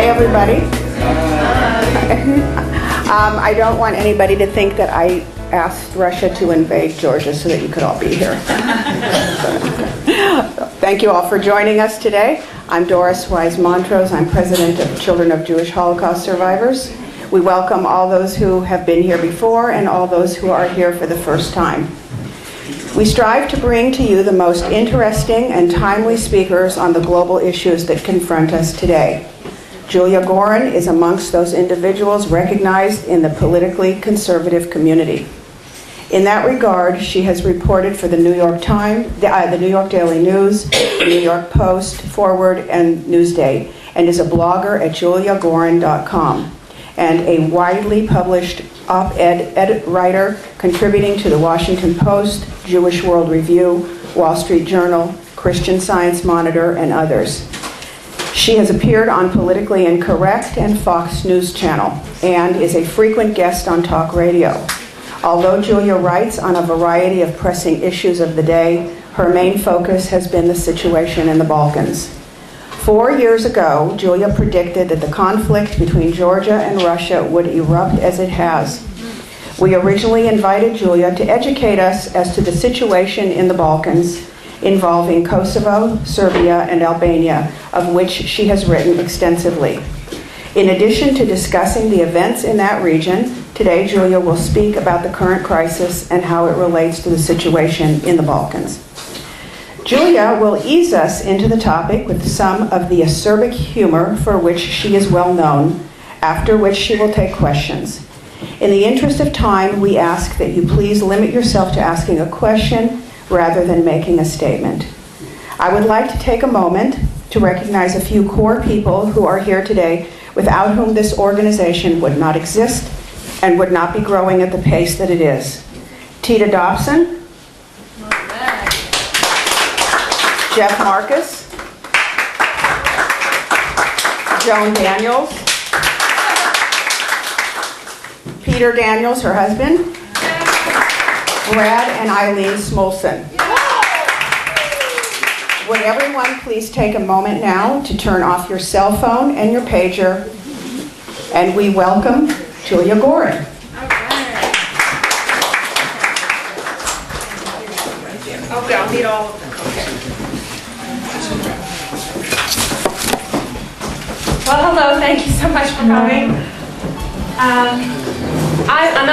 Hi, everybody. I don't want anybody to think that I asked Russia to invade Georgia so that you could all be here. Thank you all for joining us today. I'm Doris Wise-Montrose. I'm president of Children of Jewish Holocaust Survivors. We welcome all those who have been here before and all those who are here for the first time. We strive to bring to you the most interesting and timely speakers on the global issues that confront us today. Julia Gorin is amongst those individuals recognized in the politically conservative community. In that regard, she has reported for the New York Times, the New York Daily News, the New York Post, Forward, and Newsday, and is a blogger at juliagorin.com, and a widely published op-ed writer contributing to the Washington Post, Jewish World Review, Wall Street Journal, Christian Science Monitor, and others. She has appeared on Politically Incorrect and Fox News Channel, and is a frequent guest on talk radio. Although Julia writes on a variety of pressing issues of the day, her main focus has been the situation in the Balkans. 4 years ago, Julia predicted that the conflict between Georgia and Russia would erupt as it has. We originally invited Julia to educate us as to the situation in the Balkans involving Kosovo, Serbia, and Albania, of which she has written extensively. In addition to discussing the events in that region, today Julia will speak about the current crisis and how it relates to the situation in the Balkans. Julia will ease us into the topic with some of the acerbic humor for which she is well known, after which she will take questions. In the interest of time, we ask that you please limit yourself to asking a question rather than making a statement. I would like to take a moment to recognize a few core people who are here today without whom this organization would not exist and would not be growing at the pace that it is. Tita Dobson, Jeff Marcus, Joan Daniels, Peter Daniels, her husband, Brad and Eileen Smolson. Would everyone please take a moment now to turn off your cell phone and your pager, and we welcome Julia Gorin. Okay, I'll need all of them. Okay. Well, hello. Thank you so much for coming.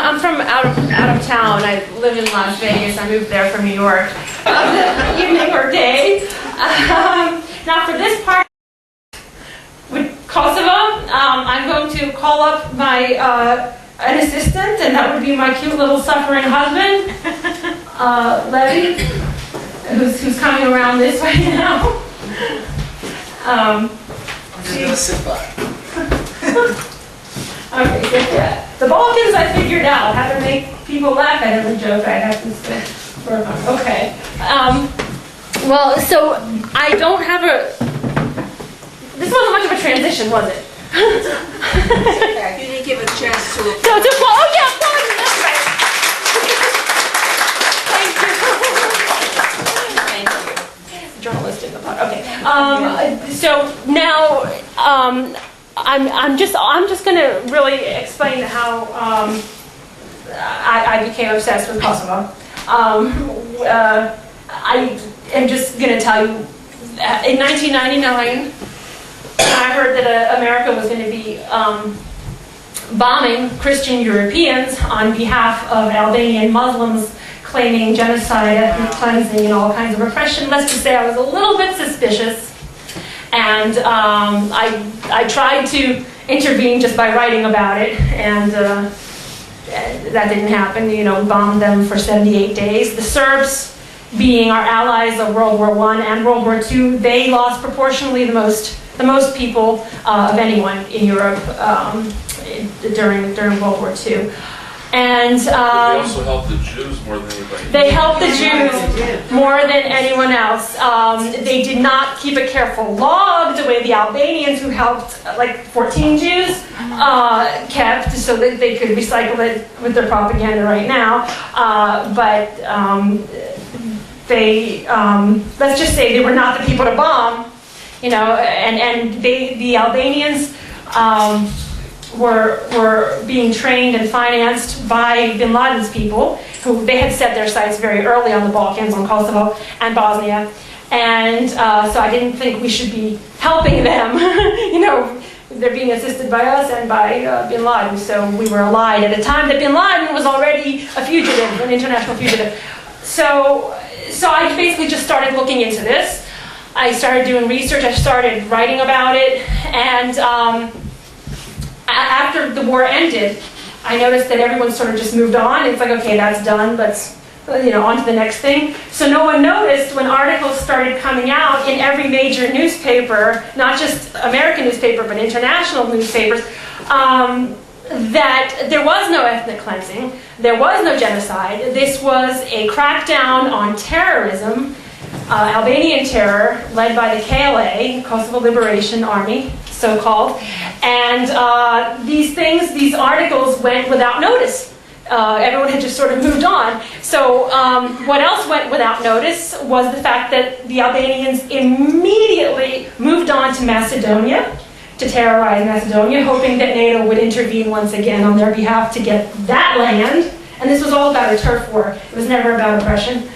I'm from out of town. I live in Las Vegas. I moved there from New York. Evening or day. Now for this part with Kosovo, I'm going to call up my an assistant, and that would be my cute little suffering husband, Levy, who's coming around this way now. Okay, good. Yeah. The Balkans I figured out how to make people laugh at every joke I have to say. Okay. Well, so I don't have a. This wasn't much of a transition, was it? Okay. You didn't give a chance to. Oh yeah, that's right. Thank you. Journalist in the pot. Okay. So now I'm just going to really explain how I became obsessed with Kosovo. I am just going to tell you, in 1999, I heard that America was going to be bombing Christian Europeans on behalf of Albanian Muslims, claiming genocide, ethnic cleansing, and all kinds of repression. Let's just say I was a little bit suspicious. And I tried to intervene just by writing about it, and that didn't happen. Bombed them for 78 days. The Serbs, being our allies of World War I and World War II, they lost proportionally the most people of anyone in Europe during World War II. And they also helped the Jews more than anybody. They helped the Jews more than anyone else. They did not keep a careful log the way the Albanians, who helped like 14 Jews, kept, so that they could recycle it with their propaganda right now. But they, let's just say, they were not the people to bomb, and the Albanians were being trained and financed by bin Laden's people, who they had set their sights very early on the Balkans, on Kosovo and Bosnia. And so I didn't think we should be helping them. They're being assisted by us and by bin Laden. So we were allied at a time that bin Laden was already a fugitive, an international fugitive. So I basically just started looking into this. I started doing research. I started writing about it. And after the war ended, I noticed that everyone sort of just moved on. It's like, okay, that's done, but on to the next thing. So no one noticed when articles started coming out in every major newspaper, not just American newspaper, but international newspapers, that there was no ethnic cleansing, there was no genocide. This was a crackdown on terrorism, Albanian terror, led by the KLA, Kosovo Liberation Army, so-called. And these articles went without notice. Everyone had just sort of moved on. So what else went without notice was the fact that the Albanians immediately moved on to Macedonia, to terrorize Macedonia, hoping that NATO would intervene once again on their behalf to get that land. And this was all about a turf war. It was never about oppression.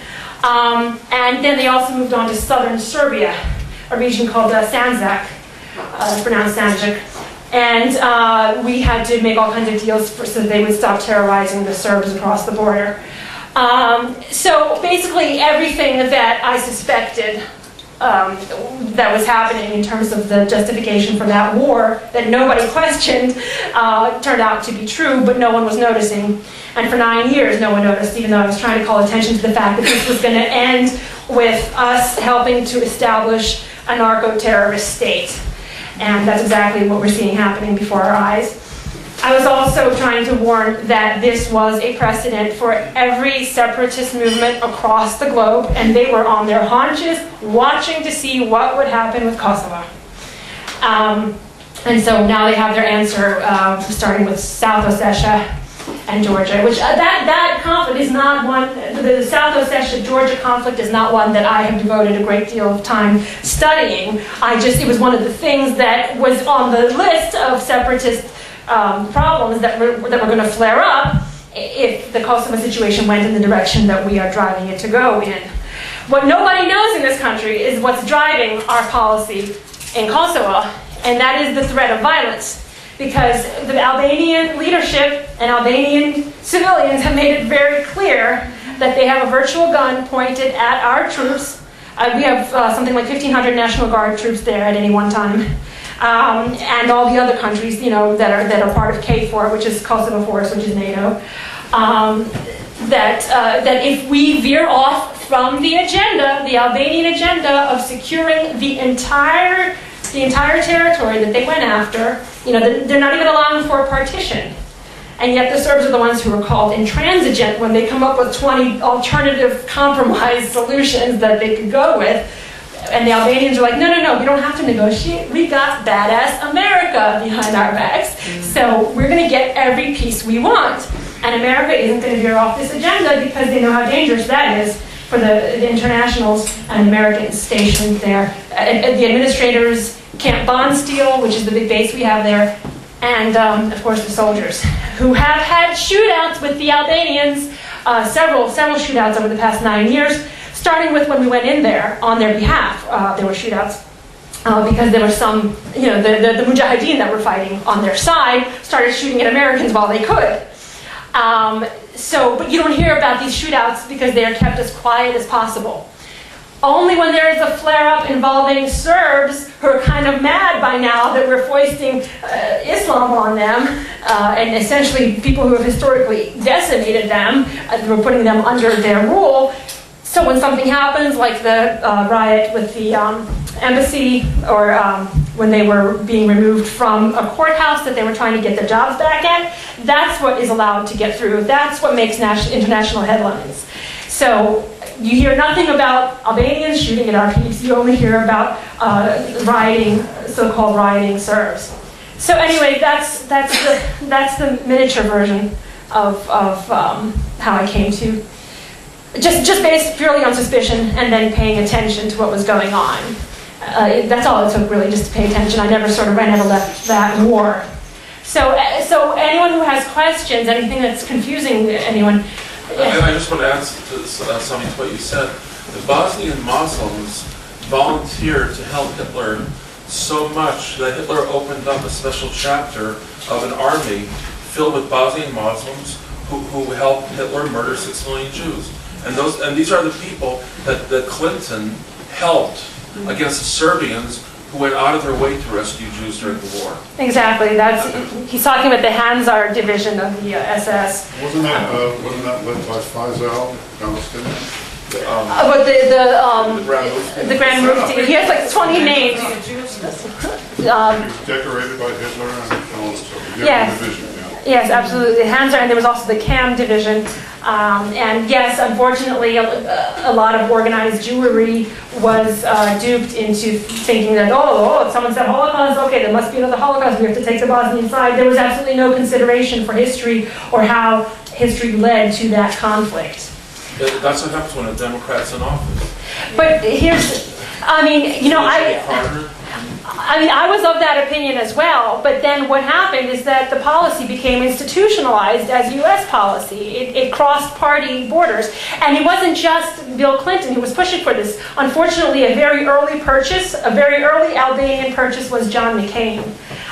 And then they also moved on to southern Serbia, a region called Sandžak, pronounced Sandžak. And we had to make all kinds of deals so that they would stop terrorizing the Serbs across the border. So basically everything that I suspected that was happening in terms of the justification for that war that nobody questioned turned out to be true, but no one was noticing. And for 9 years, no one noticed, even though I was trying to call attention to the fact that this was going to end with us helping to establish a narco-terrorist state. And that's exactly what we're seeing happening before our eyes. I was also trying to warn that this was a precedent for every separatist movement across the globe, and they were on their haunches watching to see what would happen with Kosovo. And so now they have their answer, starting with South Ossetia and Georgia, which that conflict is not one, the South Ossetia-Georgia conflict is not one that I have devoted a great deal of time studying. It was one of the things that was on the list of separatist problems that were going to flare up if the Kosovo situation went in the direction that we are driving it to go in. What nobody knows in this country is what's driving our policy in Kosovo, and that is the threat of violence. Because the Albanian leadership and Albanian civilians have made it very clear that they have a virtual gun pointed at our troops. We have something like 1,500 National Guard troops there at any one time. And all the other countries, that are part of KFOR, which is Kosovo Force, which is NATO. That if we veer off from the agenda, the Albanian agenda of securing the entire territory that they went after, they're not even allowing for a partition. And yet the Serbs are the ones who are called intransigent when they come up with 20 alternative compromise solutions that they could go with. And the Albanians are like, no, we don't have to negotiate. We got badass America behind our backs. So we're going to get every piece we want. And America isn't going to veer off this agenda because they know how dangerous that is for the internationals and Americans stationed there. The administrators, Camp Bondsteel, which is the big base we have there, and of course the soldiers, who have had shootouts with the Albanians, several shootouts over the past 9 years, starting with when we went in there on their behalf. There were shootouts because there were some, the Mujahideen that were fighting on their side started shooting at Americans while they could. But you don't hear about these shootouts because they are kept as quiet as possible. Only when there is a flare-up involving Serbs who are kind of mad by now that we're foisting Islam on them, and essentially people who have historically decimated them, we're putting them under their rule. So when something happens, like the riot with the embassy, or when they were being removed from a courthouse that they were trying to get their jobs back at, that's what is allowed to get through. That's what makes international headlines. So you hear nothing about Albanians shooting at our peeps. You only hear about so-called rioting Serbs. So anyway, that's the miniature version of how I came to just based purely on suspicion and then paying attention to what was going on. That's all it took, really, just to pay attention. I never left that war. So anyone who has questions, anything that's confusing anyone. I just want to add something to what you said. The Bosnian Muslims volunteered to help Hitler so much that Hitler opened up a special chapter of an army filled with Bosnian Muslims who helped Hitler murder 6 million Jews. And these are the people that Clinton helped against the Serbians who went out of their way to rescue Jews during the war. Exactly. He's talking about the Hanzar division of the SS. Wasn't that led by Faisal, Palestinian? But the Grand Mufti, he has like 20 names. He was decorated by Hitler and so Yes. division, yeah. Yes, absolutely. The Hanzar, and there was also the Cam division. And yes, unfortunately, a lot of organized Jewry was duped into thinking that, if someone said Holocaust, okay, there must be another Holocaust, we have to take the Bosnian side. There was absolutely no consideration for history or how history led to that conflict. That's what happens when a Democrat's in office. But I was of that opinion as well, but then what happened is that the policy became institutionalized as U.S. policy. It crossed party borders. And it wasn't just Bill Clinton who was pushing for this. Unfortunately, a very early Albanian purchase was John McCain.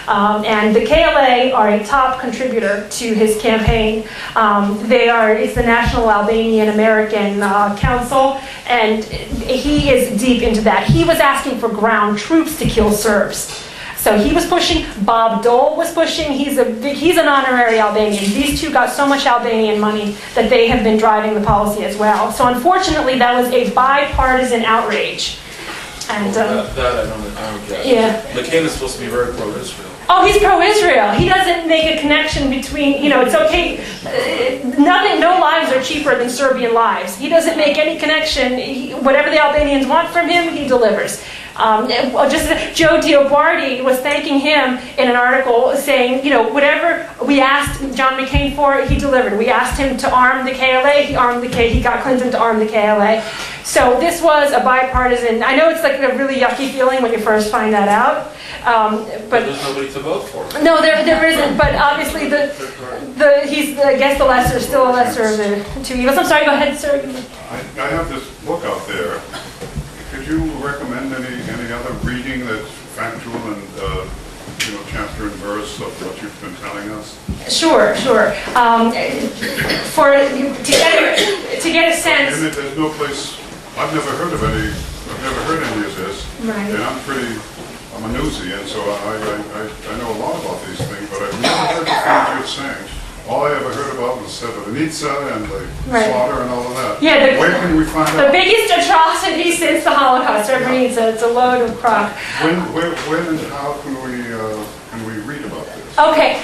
And the KLA are a top contributor to his campaign. It's the National Albanian American Council, and he is deep into that. He was asking for ground troops to kill Serbs. So he was pushing, Bob Dole was pushing, he's an honorary Albanian. These two got so much Albanian money that they have been driving the policy as well. So unfortunately, that was a bipartisan outrage. And that I don't get. Yeah. McCain is supposed to be very pro-Israel. Oh, he's pro-Israel. He doesn't make a connection between, it's okay. No lives are cheaper than Serbian lives. He doesn't make any connection. Whatever the Albanians want from him, he delivers. Joe Dioguardi was thanking him in an article saying, whatever we asked John McCain for, he delivered. We asked him to arm the KLA, he got Clinton to arm the KLA. So this was a bipartisan. I know it's like a really yucky feeling when you first find that out. But there's nobody to vote for. No, there isn't. But obviously, he's still a lesser of the two evils. I'm sorry. Go ahead, sir. I have this book out there. Could you recommend any other reading that's factual and chapter and verse of what you've been telling us? Sure. To get a sense. And there's no place. I've never heard any of this. Right. And I'm a newsie, and so I know a lot about these things, but I've never heard the things you're saying. All I ever heard about was Srebrenica and the slaughter and all of that. Yeah, where can we find out? The biggest atrocity since the Holocaust, Srebrenica. It's a load of crock. When and how can we read about this? Okay.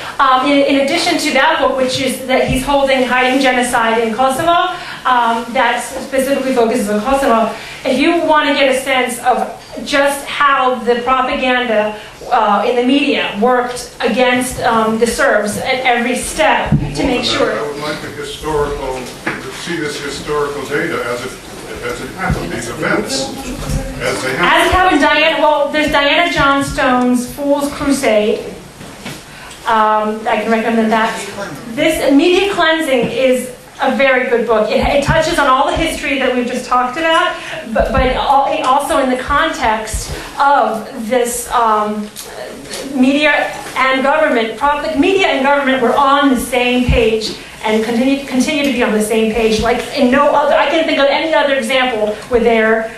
In addition to that book, which is that he's holding Hiding Genocide in Kosovo, that specifically focuses on Kosovo. If you want to get a sense of just how the propaganda in the media worked against the Serbs at every step to make sure. I would like to see this historical data as it happened, these events, as they happened. As it happened, there's Diana Johnstone's Fool's Crusade. I can recommend that. This Media Cleansing is a very good book. It touches on all the history that we've just talked about, but also in the context of this media and government. Media and government were on the same page and continue to be on the same page. Like in no other, I can't think of any other example where they're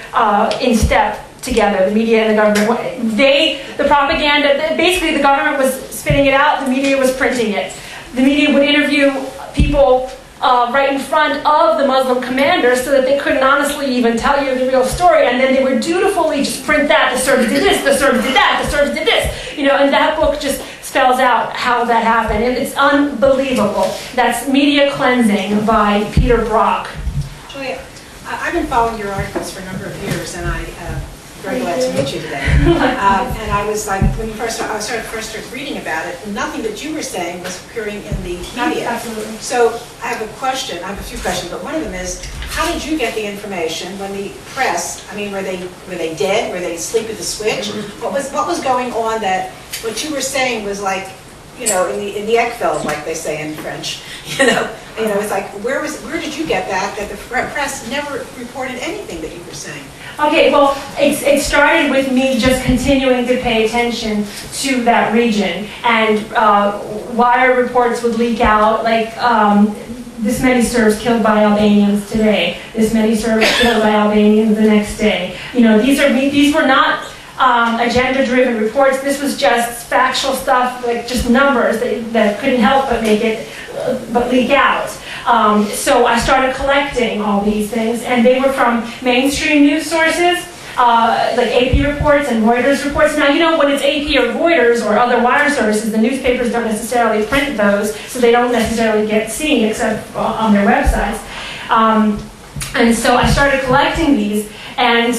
in step together. The media and the government. The propaganda. Basically, the government was spitting it out. The media was printing it. The media would interview people right in front of the Muslim commanders so that they couldn't honestly even tell you the real story, and then they would dutifully just print that. The Serbs did this, the Serbs did that, the Serbs did this. And that book just spells out how that happened. And it's unbelievable. That's Media Cleansing by Peter Brock. Julia, I've been following your articles for a number of years, and Very glad to meet you today. And I was like, when I started reading about it, nothing that you were saying was appearing in the media. Absolutely. So I have a question, I have a few questions, but one of them is, how did you get the information when the press, I mean, were they dead? Were they asleep at the switch? What was going on that, what you were saying was like, you know, in the Eckfeld, like they say in French, you know, it's like, where did you get that the press never reported anything that you were saying? Okay, well, it started with me just continuing to pay attention to that region, and wire reports would leak out, like this many Serbs killed by Albanians today, this many Serbs killed by Albanians the next day. You know, these were not agenda-driven reports. This was just factual stuff, like just numbers that couldn't help but leak out. So I started collecting all these things, and they were from mainstream news sources, like AP reports and Reuters reports. Now, you know, when it's AP or Reuters or other wire services, the newspapers don't necessarily print those, so they don't necessarily get seen except on their websites. And so I started collecting these, and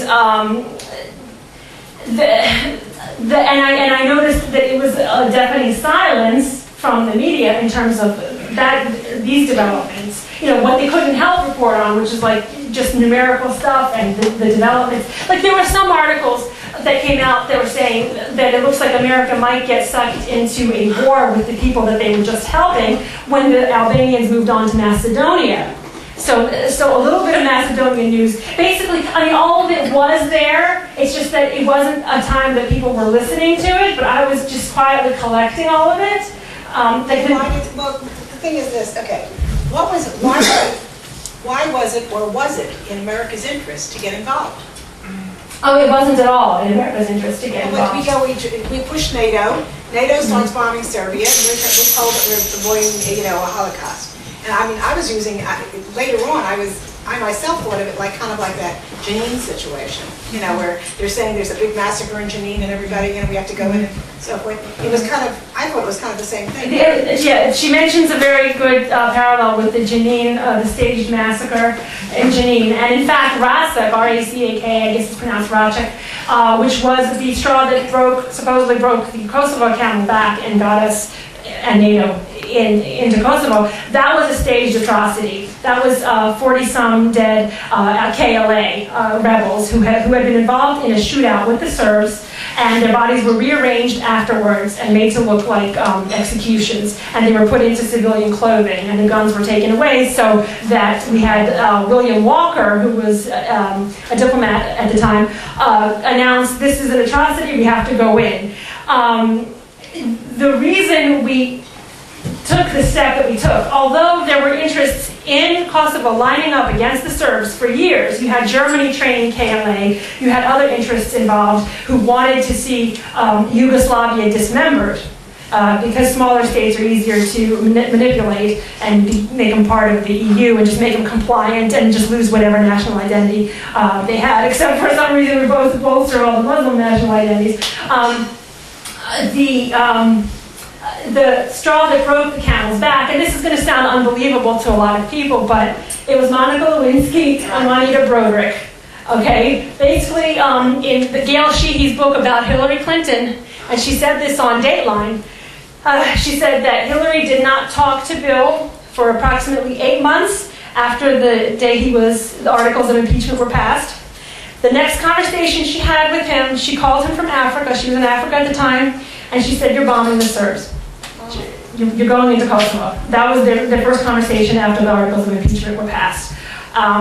I noticed that it was a deafening silence from the media in terms of these developments. You know, what they couldn't help report on, which is like just numerical stuff and the developments. Like there were some articles that came out that were saying that it looks like America might get sucked into a war with the people that they were just helping when the Albanians moved on to Macedonia. So a little bit of Macedonian news. Basically, I mean, all of it was there. It's just that it wasn't a time that people were listening to it, but I was just quietly collecting all of it. Well, the thing is this, okay, why was it, or was it in America's interest to get involved? Oh, it wasn't at all in America's interest to get involved. We pushed NATO. NATO starts bombing Serbia, and we're told that we're avoiding, you know, a Holocaust. And I mean, I was using, later on, I myself thought of it like kind of like that Jenin situation, you know, where they're saying there's a big massacre in Jenin and everybody, you know, we have to go in and so forth. It was kind of, I thought it was kind of the same thing. Yeah, she mentions a very good parallel with the Jenin, the staged massacre in Jenin. And in fact, Racek, R-A-C-A-K, I guess it's pronounced Racek, which was the straw that supposedly broke the Kosovo camel back and got us and NATO into Kosovo, that was a staged atrocity. That was 40-some dead KLA rebels who had been involved in a shootout with the Serbs, and their bodies were rearranged afterwards and made to look like executions, and they were put into civilian clothing, and the guns were taken away, so that we had William Walker, who was a diplomat at the time, announced, this is an atrocity, we have to go in. The reason we took the step that we took, although there were interests in Kosovo lining up against the Serbs for years, you had Germany training KLA, you had other interests involved who wanted to see Yugoslavia dismembered, because smaller states are easier to manipulate and make them part of the EU and just make them compliant and just lose whatever national identity they had, except for some reason we both bolster all the Muslim national identities. The straw that broke the camel's back, and this is going to sound unbelievable to a lot of people, but it was Monica Lewinsky and Juanita Broderick. Okay, basically, in the Gail Sheehy's book about Hillary Clinton, and she said this on Dateline, she said that Hillary did not talk to Bill for approximately 8 months after the day the articles of impeachment were passed. The next conversation she had with him, she called him from Africa. She was in Africa at the time, and she said, "You're bombing the Serbs. You're going into Kosovo." That was their first conversation after the articles of impeachment were passed.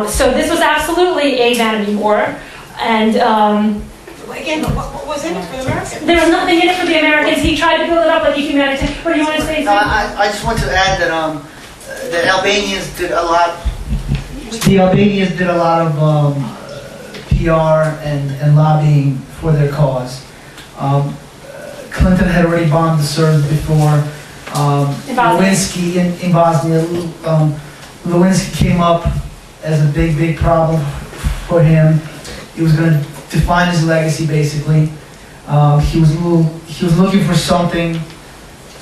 So this was absolutely a vanity war, and again, what was in it for the Americans? There was nothing in it for the Americans. He tried to build it up like a humanitarian. What do you want to say? No, I just want to add that the Albanians did a lot. The Albanians did a lot of PR and lobbying for their cause. Clinton had already bombed the Serbs before. Lewinsky in Bosnia. Lewinsky came up as a big problem for him. He was going to define his legacy, basically. He was looking for something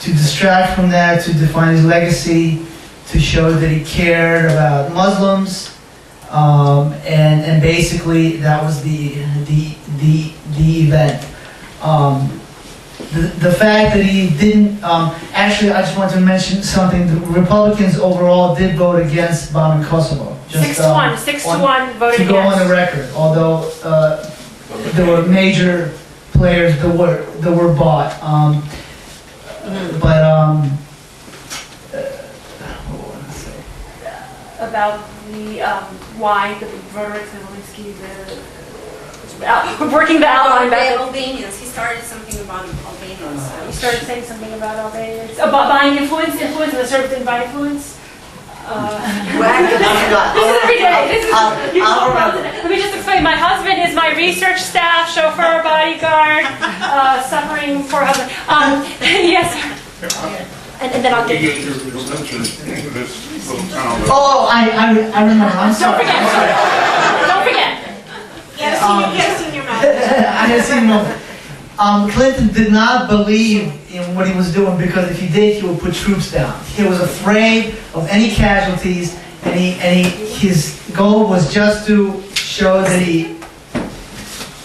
to distract from that, to define his legacy, to show that he cared about Muslims, And basically that was the event. The fact that he didn't, actually I just want to mention something, the Republicans overall did vote against bombing Kosovo. Just, 6-1 voted to go on against. the record, although there were major players that were bought. What was I gonna say? About the, why the rhetoric, working the outline About back. the Albanians, he started something about Albanians. You started saying something about Albanians, about buying influence, and the Serbs didn't buy influence. This is every day. This is, I'll remember. let me just explain. My husband is my research staff, chauffeur, bodyguard, suffering for husband. Yes, sir. And then I'll get. You mentioned this little town. Oh, I remember, I'm Don't sorry. forget. Don't forget. Yes, senior man. I had seen him. Clinton did not believe in what he was doing because if he did, he would put troops down. He was afraid of any casualties, and his goal was just to show that he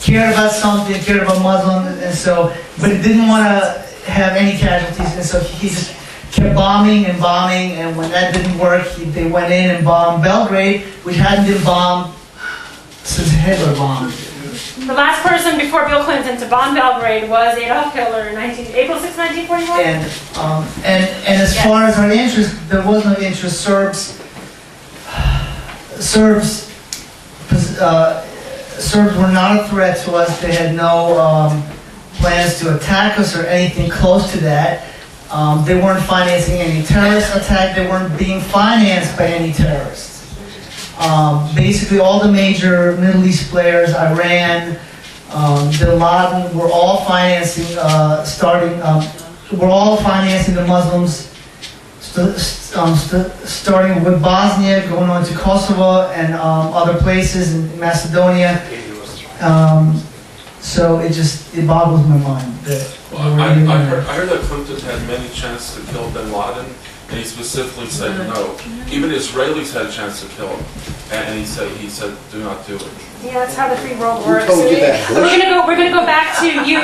cared about something, cared about Muslims, and so, but he didn't want to have any casualties, and so he just kept bombing, and when that didn't work, they went in and bombed Belgrade, which hadn't been bombed since Hitler bombed. The last person before Bill Clinton to bomb Belgrade was Adolf Hitler in April 6, 1941. And as far as our interest, there was no interest. Serbs were not a threat to us. They had no plans to attack us or anything close to that. They weren't financing any terrorist attack. They weren't being financed by any terrorists. Basically, all the major Middle East players, Iran, Bin Laden, were all financing, the Muslims, starting with Bosnia, going on to Kosovo and other places in Macedonia. So it boggles my mind that. I heard that Clinton had many chances to kill bin Laden, and he specifically said no. Even Israelis had a chance to kill him, and he said, do not do it. Yeah, that's how the free world works. told you that? We're gonna go back to you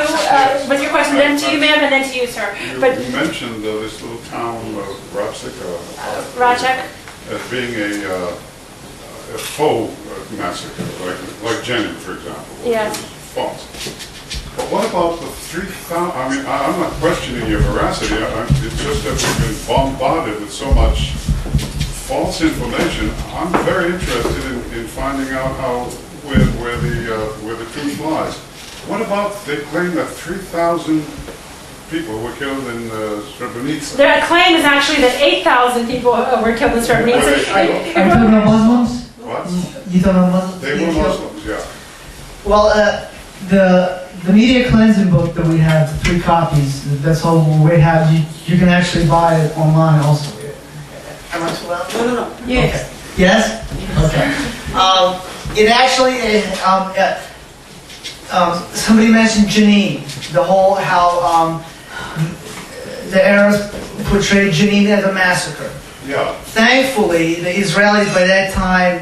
with your question, then to you, ma'am, and then to you, sir. But You mentioned this little town of Rajek, as being a faux massacre, like Jenny, for example. Yes. False. But what about the 3,000? I mean, I'm not questioning your veracity. It's just that we've been bombarded with so much false information. I'm very interested in finding out where the truth lies. What about they claim that 3,000 people were killed in Srebrenica? their claim is actually that 8,000 people were killed in Srebrenica. Are you talking about Muslims? What? You talking about Muslims? They were Muslims, yeah. Well, the media cleansing book that we have, 3 copies, that's all we have. You can actually buy it online also. Am I too loud? No. Yes. Okay. Yes? Okay. It actually, somebody mentioned Jenin, the whole, how the Arabs portrayed Jenin as a massacre. Yeah. Thankfully, the Israelis by that time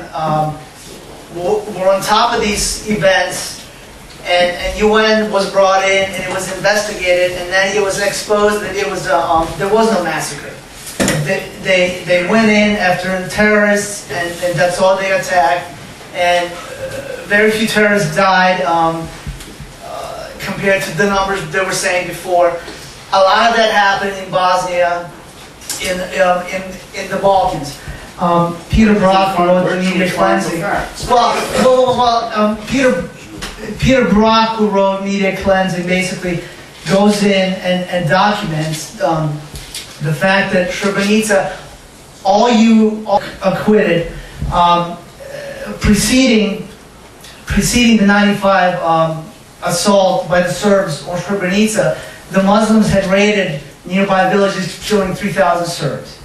were on top of these events, and UN was brought in, and it was investigated, and then it was exposed that it was there was no massacre. They went in after terrorists, and that's all they attacked, and very few terrorists died compared to the numbers they were saying before. A lot of that happened in Bosnia, in the Balkans. Peter Brock wrote the media cleansing. Peter Brock, who wrote Media Cleansing, basically goes in and documents the fact that Srebrenica, all acquitted, preceding the 95 assault by the Serbs on Srebrenica, the Muslims had raided nearby villages, killing 3,000 Serbs.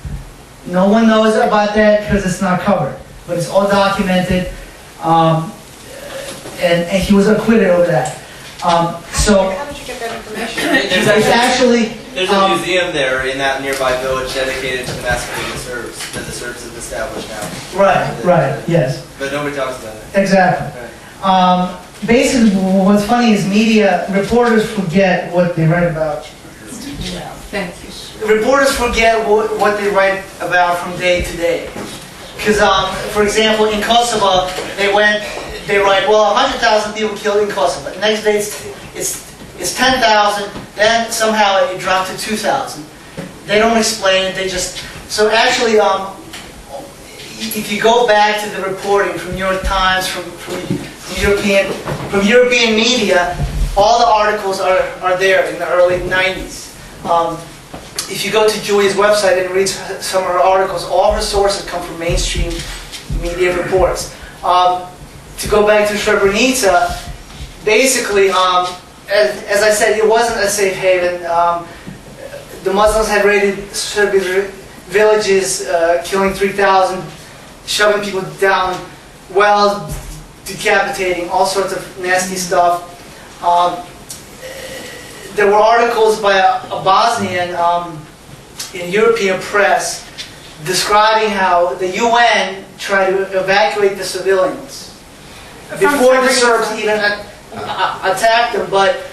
No one knows about that because it's not covered, but it's all documented. And he was acquitted over that. How did you get that information? It's actually There's a museum there in that nearby village dedicated to the massacre of the Serbs that the Serbs have established now. Right, yes. But nobody talks about it. Exactly. Right. Basically, what's funny is reporters forget what they write about. Thank you. Reporters forget what they write about from day to day. Because, for example, in Kosovo, they write, well, 100,000 people killed in Kosovo. The next day it's 10,000, then somehow it dropped to 2,000. They don't explain it, they just... So actually, if you go back to the reporting from New York Times, from European media, all the articles are there in the early 90s. If you go to Julia's website and read some of her articles, all her sources come from mainstream media reports. To go back to Srebrenica, basically, as I said, it wasn't a safe haven. The Muslims had raided Serbian villages, killing 3,000, shoving people down wells, decapitating, all sorts of nasty stuff. There were articles by a Bosnian in European press describing how the UN tried to evacuate the civilians before the Serbs even attacked them, but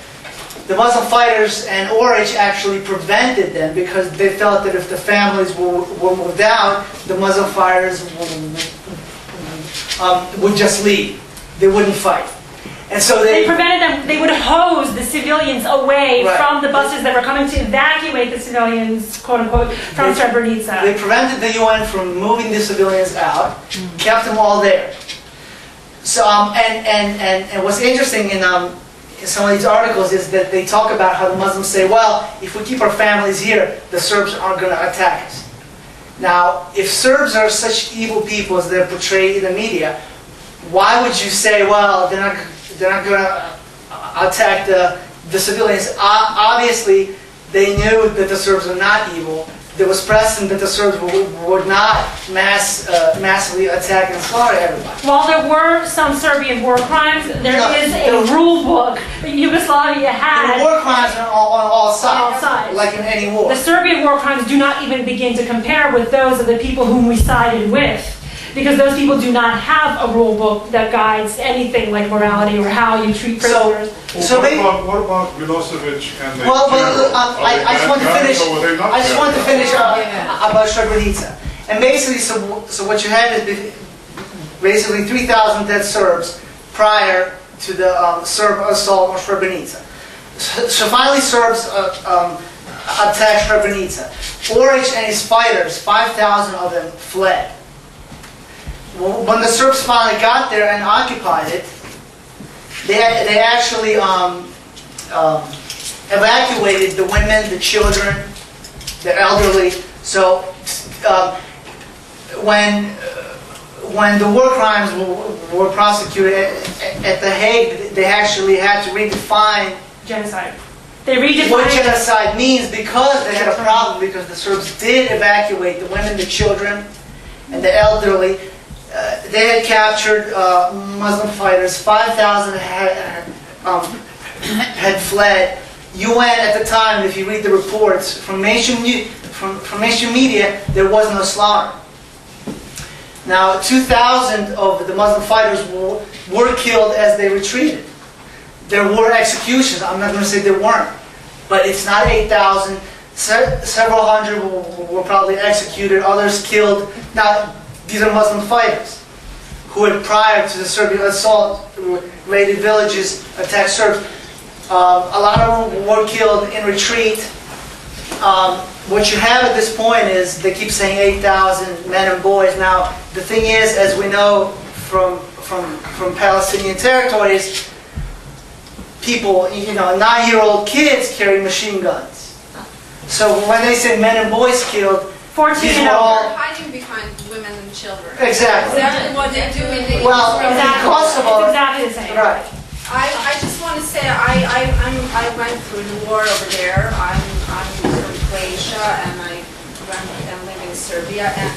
the Muslim fighters and Orich actually prevented them because they felt that if the families were moved out, the Muslim fighters would just leave. They wouldn't fight. And so They prevented them, they would hose the civilians away from the buses that were coming to evacuate the civilians, quote unquote, from Srebrenica. They prevented the UN from moving the civilians out, kept them all there. So, and what's interesting in some of these articles is that they talk about how the Muslims say, well, if we keep our families here, the Serbs aren't going to attack us. Now, if Serbs are such evil people as they're portrayed in the media, why would you say, well, they're not going to attack the civilians? Obviously, they knew that the Serbs were not evil. There was precedent that the Serbs would not massively attack and slaughter everybody. While there were some Serbian war crimes, there is a rule book that Yugoslavia had. There were war crimes on all sides, all sides. like in any war. The Serbian war crimes do not even begin to compare with those of the people whom we sided with, because those people do not have a rule book that guides anything like morality or how you treat prisoners. What about Milosevic and the I just want to finish. I just want to finish about Srebrenica. And basically, so what you had is basically 3,000 dead Serbs prior to the Serb assault on Srebrenica. So finally, Serbs attacked Srebrenica. Orich and his fighters, 5,000 of them, fled. When the Serbs finally got there and occupied it, they actually evacuated the women, the children, the elderly. So when the war crimes were prosecuted at The Hague, they actually had to redefine Genocide. They redefined what genocide means because they had a problem, because the Serbs did evacuate the women, the children, and the elderly. They had captured Muslim fighters. 5,000 had fled. UN at the time, if you read the reports from mainstream media, there was no slaughter. Now, 2,000 of the Muslim fighters were killed as they retreated. There were executions. I'm not going to say there weren't, but it's not 8,000. Several hundred were probably executed. Others killed. Now, these are Muslim fighters who had, prior to the Serbian assault, raided villages, attacked Serbs. A lot of them were killed in retreat. What you have at this point is, they keep saying 8,000 men and boys. Now, the thing is, as we know from Palestinian territories, people, 9-year-old kids carry machine guns. So when they say men and boys killed, 14 these and were over. all... Hiding behind women and children. Exactly. Exactly what they do in the Well, Exactly. Kosovo- It's exactly the same. Right. I just want to say I went through the war over there. I'm from Croatia and I live in Serbia, and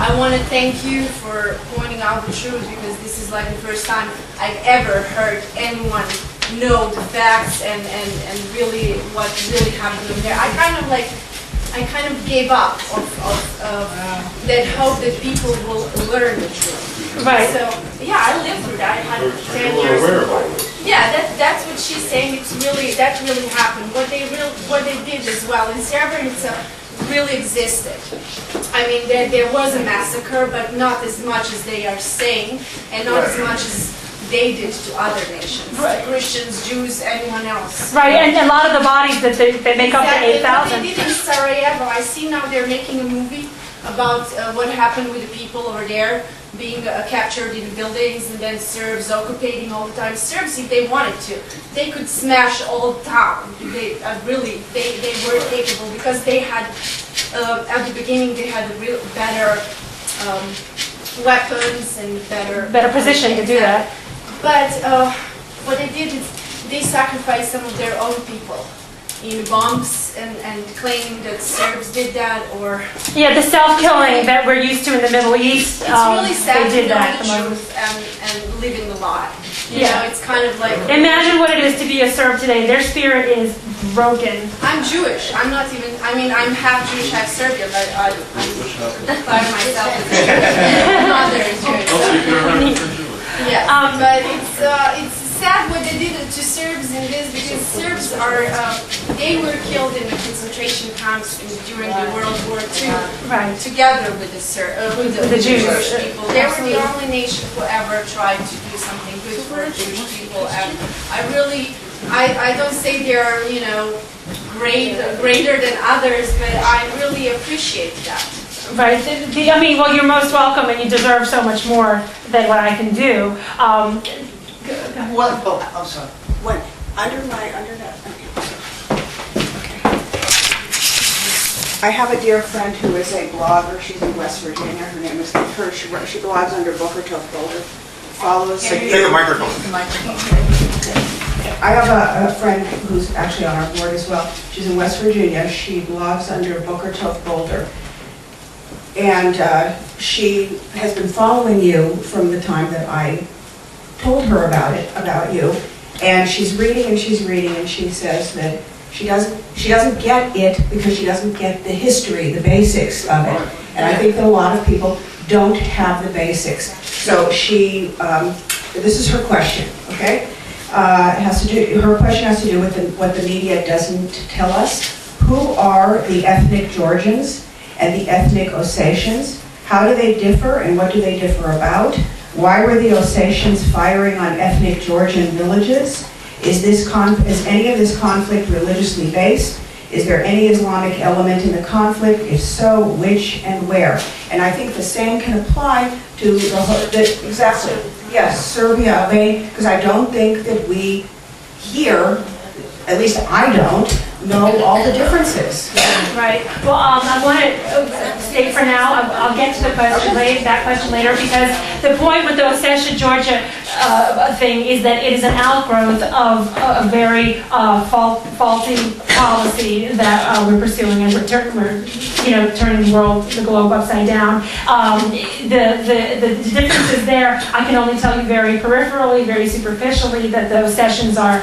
I want to thank you for pointing out the truth, because this is like the first time I've ever heard anyone know the facts and really what really happened over there. I kind of gave up of that hope that people will learn the truth. Right. So yeah, I lived through that. I had 10 You were years. aware of all this. Yeah, that's what she's saying. That really happened. What they did as well in Srebrenica really existed. I mean, there was a massacre, but not as much as they are saying, and not as much as they did to other nations, Right. Christians, Jews, anyone else. Right, and a lot of the bodies that they make up to Exactly. What 8,000. they did in Sarajevo, I see now they're making a movie about what happened with the people over there being captured in buildings and then Serbs occupating all the time. Serbs, if they wanted to, they could smash all town. They were capable because they had, at the beginning, they had better weapons and Better position to do that. But what they did is they sacrificed some of their own people in bombs and claiming that Serbs did that or... Yeah, the self-killing that we're used to in the Middle East, It's really sad they to did know that. the truth and live in the lie. You Yeah. know, it's kind of like... Imagine what it is to be a Serb today. Their spirit is broken. I'm Jewish. I'm not even... I mean, I'm half Jewish, half Serbian, but I declare myself as Jewish. My mother is Jewish. Also, you can remember for Jewish. Yes, but it's sad what they did to Serbs in this because Serbs are they were killed in the concentration camps during the World War II, Right. together with the Jews. Jewish people. They were the only nation who ever tried to do something good for Jewish people, and I don't say they're greater than others, but I really appreciate that. Right. I mean, well, you're most welcome, and you deserve so much more than what I can do. Well, oh, I'm sorry. When, under that, okay. I have a dear friend who is a blogger. She's in West Virginia. Her name is she blogs under Booker Tov Boulder. Follows. Take the microphone. I have a friend who's actually on our board as well. She's in West Virginia. She blogs under Booker Tov Boulder. And she has been following you from the time that I told her about you. And she's reading and she's reading and she says that she doesn't get it because she doesn't get the history, the basics of it. And I think that a lot of people don't have the basics. So she, this is her question, okay? Her question has to do with what the media doesn't tell us. Who are the ethnic Georgians and the ethnic Ossetians? How do they differ and what do they differ about? Why were the Ossetians firing on ethnic Georgian villages? Is any of this conflict religiously based? Is there any Islamic element in the conflict? If so, which and where? And I think the same can apply to exactly, yes, Serbia, Albania, because I don't think that we here, at least I don't, know all the differences. Right. Well, I want to state for now, I'll get to the question that question later, because the point with the Ossetia, Georgia thing is that it is an outgrowth of a very faulty policy that we're pursuing, and we're turning the globe upside down. The differences there, I can only tell you very peripherally, very superficially, that the Ossetians are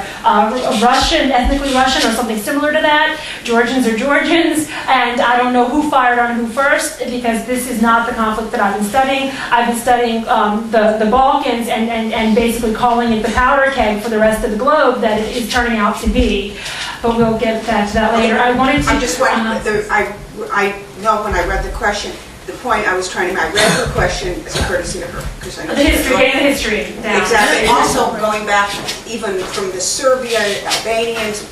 Russian, ethnically Russian, or something similar to that. Georgians are Georgians, and I don't know who fired on who first, because this is not the conflict that I've been studying. I've been studying the Balkans and basically calling it the powder keg for the rest of the globe that it is turning out to be. But we'll get back to that later. I wanted to... I just want, I know when I read the question, the point I was trying to make, I read her question as a courtesy to her, because I know The history down. exactly. Also, going back even from the Serbia, Albanians,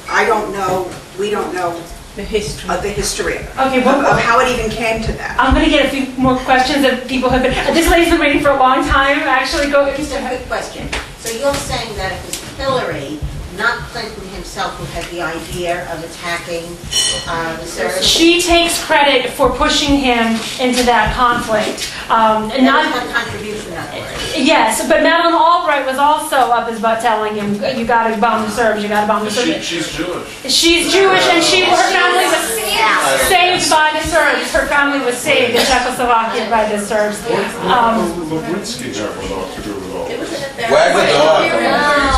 I don't know, we don't know the history of Okay, well, of how it even came to that. I'm going to get a few more questions that people have been... This lady's been waiting for a long time. Actually, go... Just a quick question. So you're saying that it was Hillary, not Clinton himself, who had the idea of attacking the Serbs? She takes credit for pushing him into that conflict. That was her contribution, in other words. Yes, but Madeleine Albright was also up his butt telling him, you got to bomb the Serbs, you got to bomb the Serbs. She's Jewish. She's Jewish, and her family was saved by the Serbs. Her family was saved in Czechoslovakia by the Serbs. Lewinsky have a lot to do with all this. Wag the dog.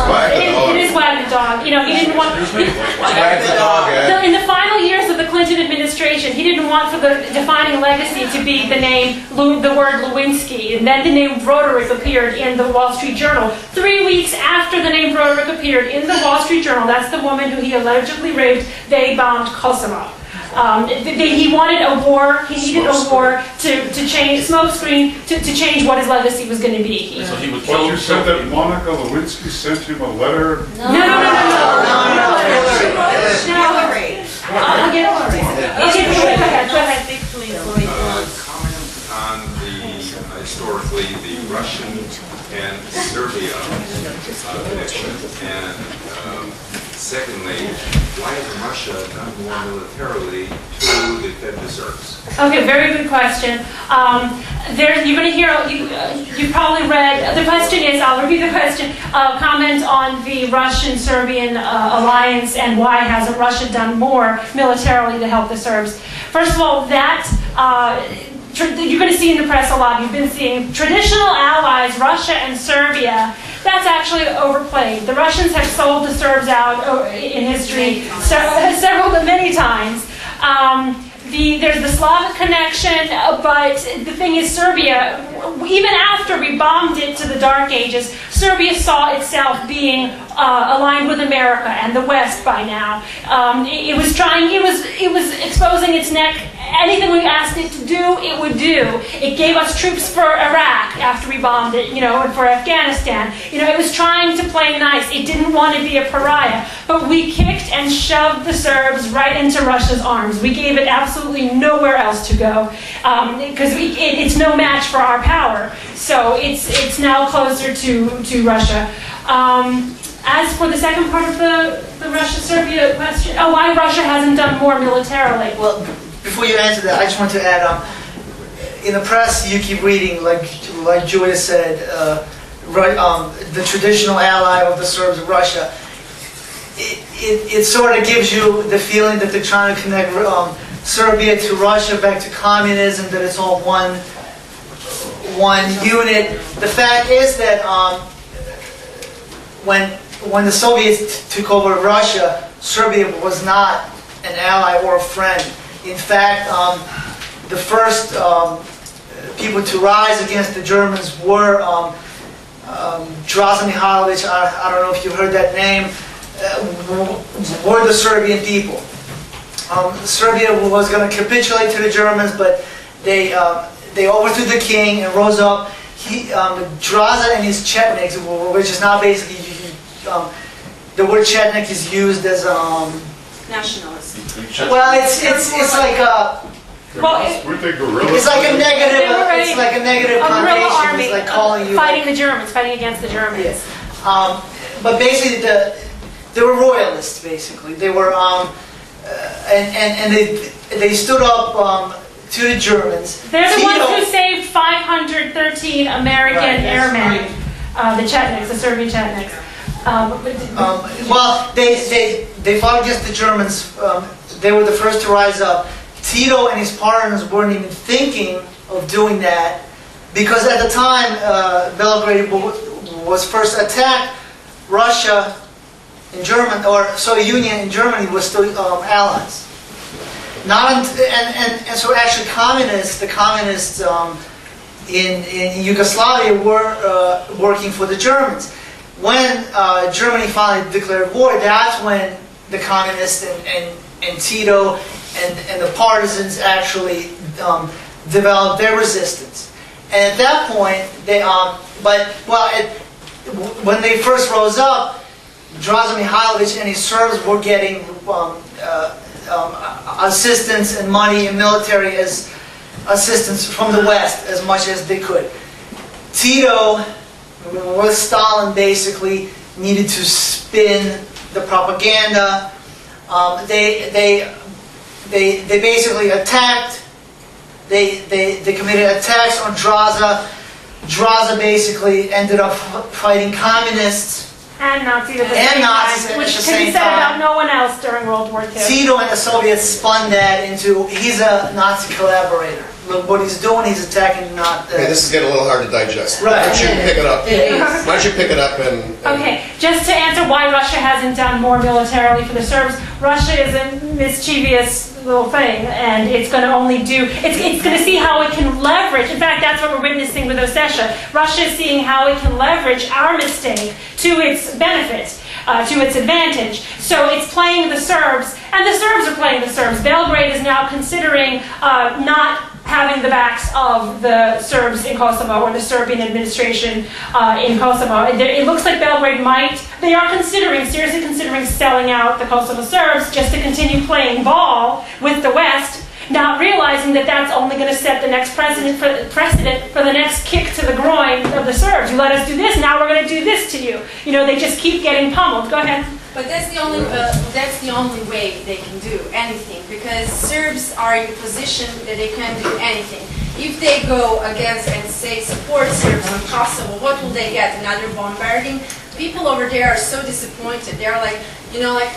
Wag the It dog. is He didn't want. In the final years of the Clinton administration, he didn't want for the defining legacy to be the word Lewinsky, and then the name Broderick appeared in the Wall Street Journal. 3 weeks after the name Broderick appeared in the Wall Street Journal, that's the woman who he allegedly raped, they bombed Kosovo. He wanted a war. He needed a war to change smokescreen to change what his legacy was going to be. So he would But kill you said that Monica Lewinsky sent him a letter? No. Go ahead. Comment on historically the Russian and Serbia connection, and secondly, why has Russia done more militarily to defend the Serbs? Okay, very good question. You're going to hear, you've probably read, the question is, I'll repeat the question, comment on the Russian-Serbian alliance and why hasn't Russia done more militarily to help the Serbs. First of all, you're going to see in the press a lot, you've been seeing traditional allies, Russia and Serbia. That's actually overplayed. The Russians have sold the Serbs out in history many times. There's the Slavic connection, but the thing is Serbia, even after we bombed it to the Dark Ages, Serbia saw itself being aligned with America and the West by now. It was exposing its neck. Anything we asked it to do, it would do. It gave us troops for Iraq after we bombed it, and for Afghanistan. It was trying to play nice. It didn't want to be a pariah. But we kicked and shoved the Serbs right into Russia's arms. We gave it absolutely nowhere else to go because it's no match for our power. So it's now closer to Russia. As for the second part of the Russia-Serbia question, why Russia hasn't done more militarily? Well, before you answer that, I just want to add, in the press you keep reading, like Julia said, the traditional ally of the Serbs, Russia. It sort of gives you the feeling that they're trying to connect Serbia to Russia, back to communism, that it's all one unit. The fact is that when the Soviets took over Russia, Serbia was not an ally or a friend. In fact, the first people to rise against the Germans were Draza Mihailovic, I don't know if you've heard that name, were the Serbian people. Serbia was going to capitulate to the Germans, but they overthrew the king and rose up. Draza and his Chetniks, which is now basically, the word Chetnik is used as Nationalist. well, it's like Weren't they guerrillas? it's like a negative. They were It's like a negative a guerrilla connotation. army It's like calling you. fighting the Germans, fighting against the Germans. Yes. But basically, they were royalists. Basically, they were and they stood up to the Germans. They're the Tito- ones who saved 513 American Right, that's airmen, the Chetniks, the Serbian Chetniks. Well, they fought against the Germans. They were the first to rise up. Tito and his partners weren't even thinking of doing that because at the time Belgrade was first attacked. Russia and Germany, or Soviet Union and Germany, was still allies. And so actually, the communists in Yugoslavia were working for the Germans. When Germany finally declared war, that's when the communists and Tito and the partisans actually developed their resistance. And at that point, when they first rose up, Draza Mihailovic and his Serbs were getting assistance and money and military assistance from the West as much as they could. Tito, with Stalin, basically needed to spin the propaganda. They basically attacked. They committed attacks on Draza. Draza basically ended up fighting communists. And Nazis at the And same Nazis time, at which the could same be said time. about no one else during World War II. Tito and the Soviets spun that into he's a Nazi collaborator. look what he's doing. He's attacking not. Okay, this is getting a little hard to digest. Right. Why don't you pick it up? It is. Why don't you pick it up and Okay, just to answer why Russia hasn't done more militarily for the Serbs, Russia is a mischievous little thing, and it's going to only do, it's going to see how it can leverage, in fact, that's what we're witnessing with Ossetia. Russia is seeing how it can leverage our mistake to its benefit, to its advantage. So it's playing the Serbs, and the Serbs are playing the Serbs. Belgrade is now considering not having the backs of the Serbs in Kosovo or the Serbian administration in Kosovo. It looks like Belgrade they are seriously considering selling out the Kosovo Serbs just to continue playing ball with the West, not realizing that that's only going to set the next precedent for the next kick to the groin of the Serbs. You let us do this, now we're going to do this to you. You know, they just keep getting pummeled. Go ahead. But that's the only way they can do anything, because Serbs are in a position that they can do anything. If they go against and say support Serbs in Kosovo, what will they get? Another bombarding? People over there are so disappointed. They're like,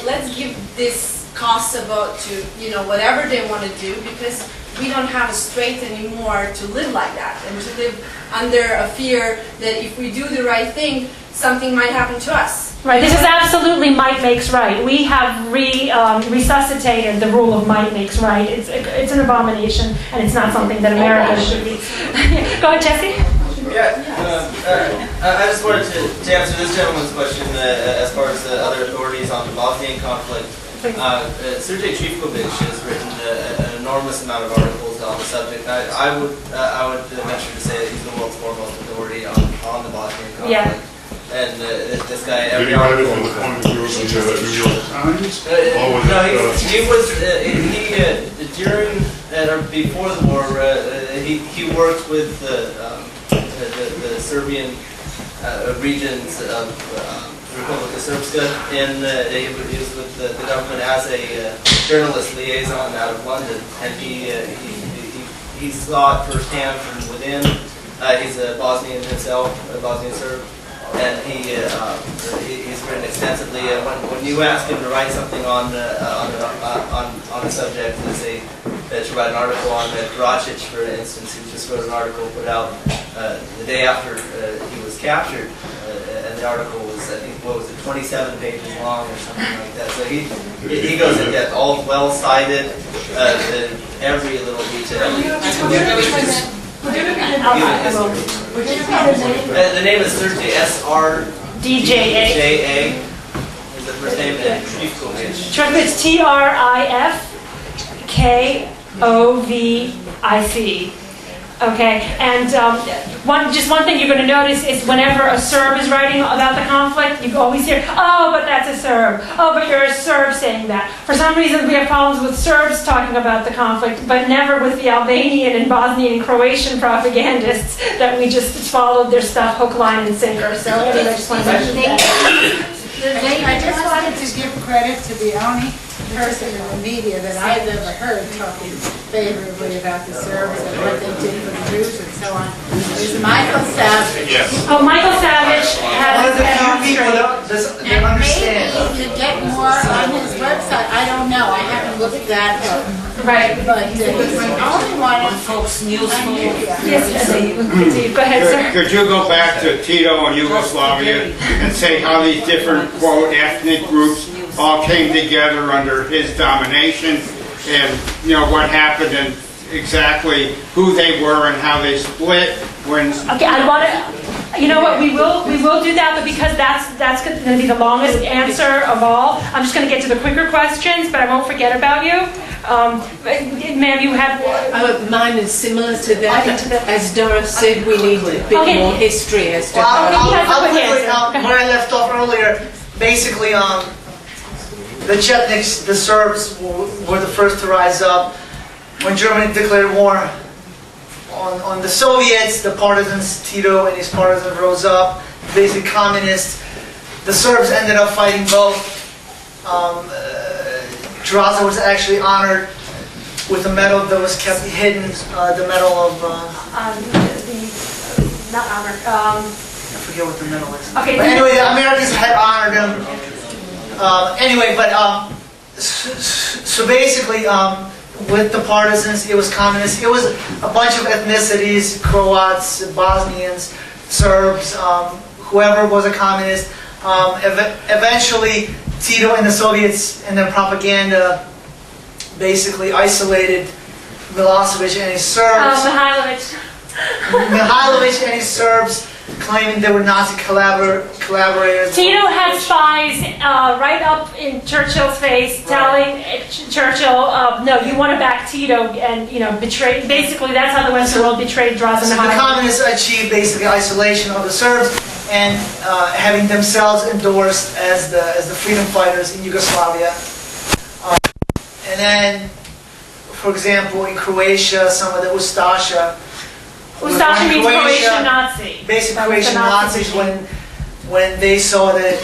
let's give this Kosovo to, whatever they want to do, because we don't have a strength anymore to live like that and to live under a fear that if we do the right thing, something might happen to us. Right, this is absolutely might makes right. We have resuscitated the rule of might makes right. It's an abomination, and it's not something that America should be. Go ahead, Jesse. Yeah, I just wanted to answer this gentleman's question as far as the other authorities on the Bosnian conflict. Sergei Trifkovic has written an enormous amount of articles on the subject. I would venture to say that he's the world's foremost authority on the Bosnian conflict. Yeah. And this guy, Did every he write it article. from the point of view of the New York Times? No, he was during or before the war. He worked with the Serbian regions of Republika Srpska, and he was with the government as a journalist liaison out of London, and he saw it firsthand from within. He's a Bosnian himself, a Bosnian Serb. And he's written extensively. When you ask him to write something on the subject, let's say to write an article on Krajina, for instance, he just wrote an article put out the day after he was captured, and the article was, I think, 27 pages long or something like that. So he goes in depth, all well cited, every little detail. The name is Sergei S-R-D-J-A is the first name, and Trifkovic. Trifkovic, Trifkovic. Okay, and just one thing you're going to notice is whenever a Serb is writing about the conflict, you always hear, oh, but that's a Serb. Oh, but you're a Serb saying that. For some reason, we have problems with Serbs talking about the conflict, but never with the Albanian and Bosnian and Croatian propagandists that we just followed their stuff hook, line, and sinker. So anyway, I just wanted to mention that. I just wanted to give credit to the only person in the media that I've ever heard talking favorably about the Serbs and what they did for the Jews and so on. Is Michael Savage. Yes. Oh, Michael Savage has They understand. Maybe he could get more on his website. I don't know. I haven't looked that up. Right. But he's the only one on Fox News. Yes, go ahead, sir. Could you go back to Tito and Yugoslavia and say how these different, quote, ethnic groups all came together under his domination, and what happened and exactly who they were and how they split when... Okay, I want to... You know what, we will do that, but because that's going to be the longest answer of all, I'm just going to get to the quicker questions, but I won't forget about you. Ma'am, you have... Mine is similar to that. As Doris said, we need a bit more history as to how... I'll quickly, where I left off earlier, basically, the Chetniks, the Serbs, were the first to rise up. When Germany declared war on the Soviets, the partisans, Tito and his partisans, rose up, basically communists. The Serbs ended up fighting both. Draza was actually honored with a medal that was kept hidden, the medal of... not honored. I forget what the medal is. Okay. But anyway, the Americans had honored him. So basically, with the partisans. It was communist. It was a bunch of ethnicities: Croats, Bosnians, Serbs, whoever was a communist. Eventually, Tito and the Soviets and their propaganda basically isolated Milosevic and his Serbs. Mihailovic and his Serbs, claiming they were Nazi collaborators. Tito had spies right up in Churchill's face, telling Churchill, "No, you want to back Tito," and betray. Basically, that's how the Western world betrayed Drazen. So the communists achieved basically isolation of the Serbs and having themselves endorsed as the freedom fighters in Yugoslavia. And then, for example, in Croatia, some of the Ustasha. Ustasha means Croatian Nazi. Basically, Croatian Nazis, when they saw that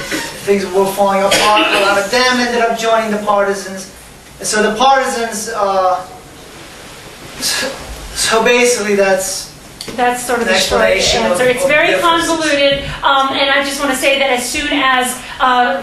things were falling apart, a lot of them ended up joining the partisans. And so the partisans, so basically that's sort of the short answer. It's very convoluted, and I just want to say that as soon as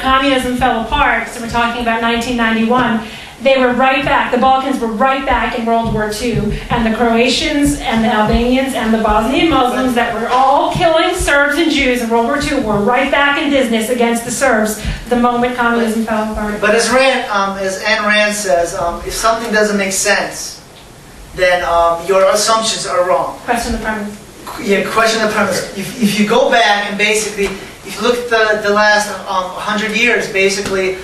communism fell apart, so we're talking about 1991, they were right back, the Balkans were right back in World War II, and the Croatians and the Albanians and the Bosnian Muslims that were all killing Serbs and Jews in World War II were right back in business against the Serbs the moment communism fell apart. But as Ayn Rand says, if something doesn't make sense, then your assumptions are wrong. Question the premise. Yeah, question the premise. If you go back and basically, if you look at the last 100 years, basically,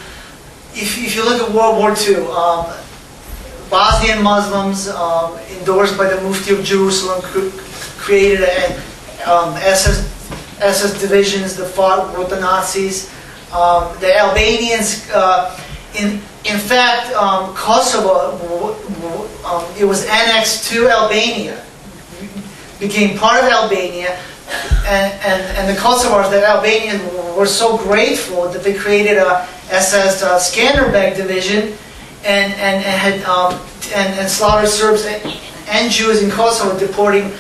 if you look at World War II, Bosnian Muslims, endorsed by the Mufti of Jerusalem, created SS divisions that fought with the Nazis. The Albanians, in fact, Kosovo, it was annexed to Albania, became part of Albania, and the Kosovars, the Albanians, were so grateful that they created a SS Skanderbeg division and slaughtered Serbs and Jews in Kosovo, deporting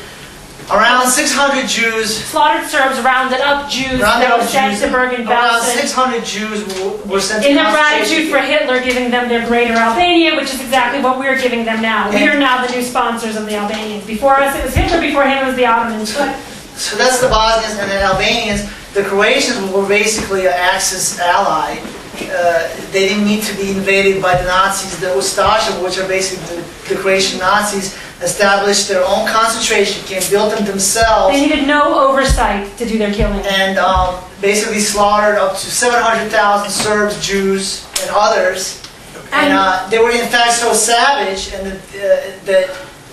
around 600 Jews. Slaughtered Serbs, rounded up Jews that were sent to Bergen-Belsen. Around 600 Jews were sent to in their gratitude for Hitler giving them their greater Albania, which is exactly what we're giving them now. We are now the new sponsors of the Albanians. Before us it was Hitler, before him it was the Ottomans. So that's the Bosnians and the Albanians. The Croatians were basically an Axis ally. They didn't need to be invaded by the Nazis. The Ustasha, which are basically the Croatian Nazis, established their own concentration camp, built them themselves. They needed no oversight to do their killing. And basically slaughtered up to 700,000 Serbs, Jews, and others. And they were in fact so savage, and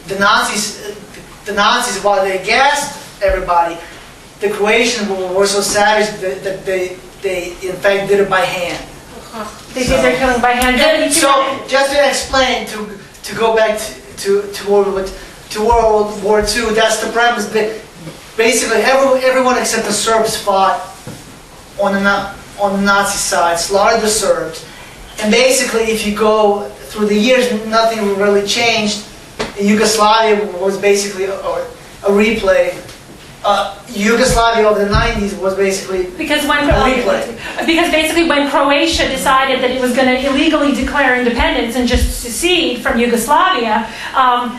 the Nazis, while they gassed everybody, the Croatians were so savage that they in fact did it by hand. They did their killing by hand. So just to explain, to go back to World War II, that's the premise. Basically, everyone except the Serbs fought on the Nazi side, slaughtered the Serbs. And basically, if you go through the years, nothing really changed. Yugoslavia was basically a replay. Yugoslavia of the 90s was basically because basically when Croatia decided that it was going to illegally declare independence and just secede from Yugoslavia,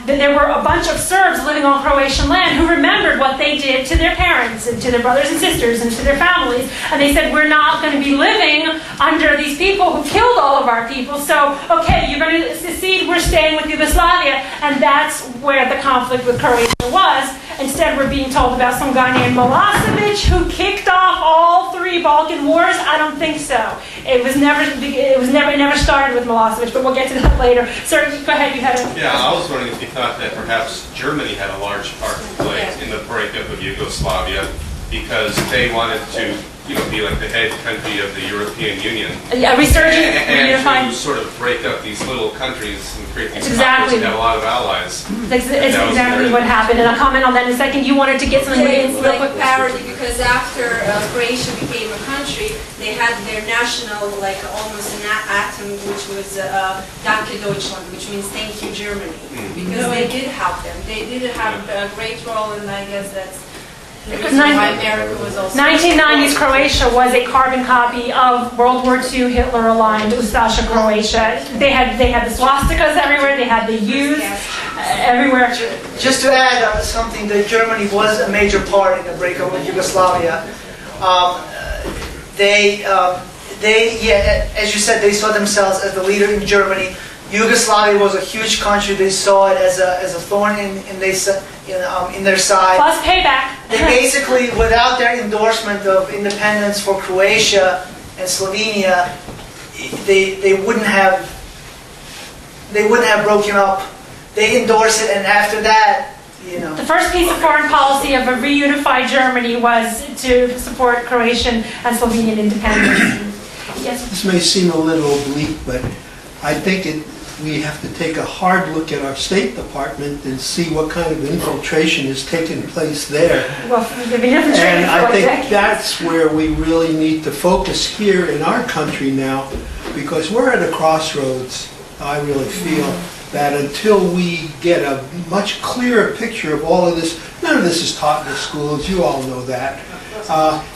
then there were a bunch of Serbs living on Croatian land who remembered what they did to their parents and to their brothers and sisters and to their families, and they said, we're not going to be living under these people who killed all of our people, so okay, you're going to secede, we're staying with Yugoslavia, and that's where the conflict with Croatia was. Instead, we're being told about some guy named Milosevic who kicked off all 3 Balkan wars. I don't think so. It never started with Milosevic, but we'll get to that later. Sir, go ahead. You had a Yeah, I was wondering if you thought that perhaps Germany had a large part to play in the breakup of Yugoslavia because they wanted to, be like the head country of the European Union. Yeah, resurgent, and to sort of break up these little countries and create these countries that have a lot of allies. It's exactly what happened, and I'll comment on that in a second. You wanted to get something It's like parody because after Croatia became a country, they had their national, like almost an anthem, which was Danke Deutschland, which means thank you Germany, because they did help them. They did have a great role, and I guess that's The reason why America was also... 1990s Croatia was a carbon copy of World War II Hitler-aligned Ustaša Croatia. They had the swastikas everywhere, they had the U's everywhere. Just to add something, that Germany was a major part in the breakup of Yugoslavia. As you said, they saw themselves as the leader in Germany. Yugoslavia was a huge country. They saw it as a thorn in their side. Plus payback. They basically, without their endorsement of independence for Croatia and Slovenia, they wouldn't have broken up. They endorsed it, and after that, The first piece of foreign policy of a reunified Germany was to support Croatian and Slovenian independence. Yes. This may seem a little oblique, but I think we have to take a hard look at our State Department and see what kind of infiltration is taking place there. Well, they've been infiltrated And I for think decades. that's where we really need to focus here in our country now, because we're at a crossroads. I really feel that until we get a much clearer picture of all of this, none of this is taught in the schools, you all know that.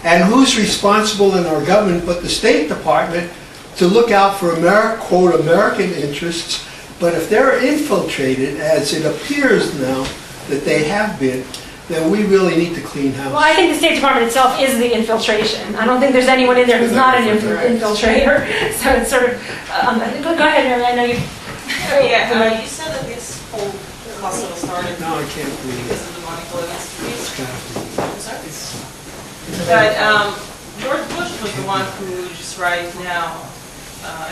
And who's responsible in our government but the State Department to look out for quote, American interests, but if they're infiltrated, as it appears now that they have been, then we really need to clean house. Well, I think the State Department itself is the infiltration. I don't think there's anyone in there who's not an infiltrator. So it's sort of, go ahead, Mary, I know you... You said that this whole Kosovo started No, I can't believe it. because of the Monica Lewinsky. It's kind of- But George Bush was the one who just right now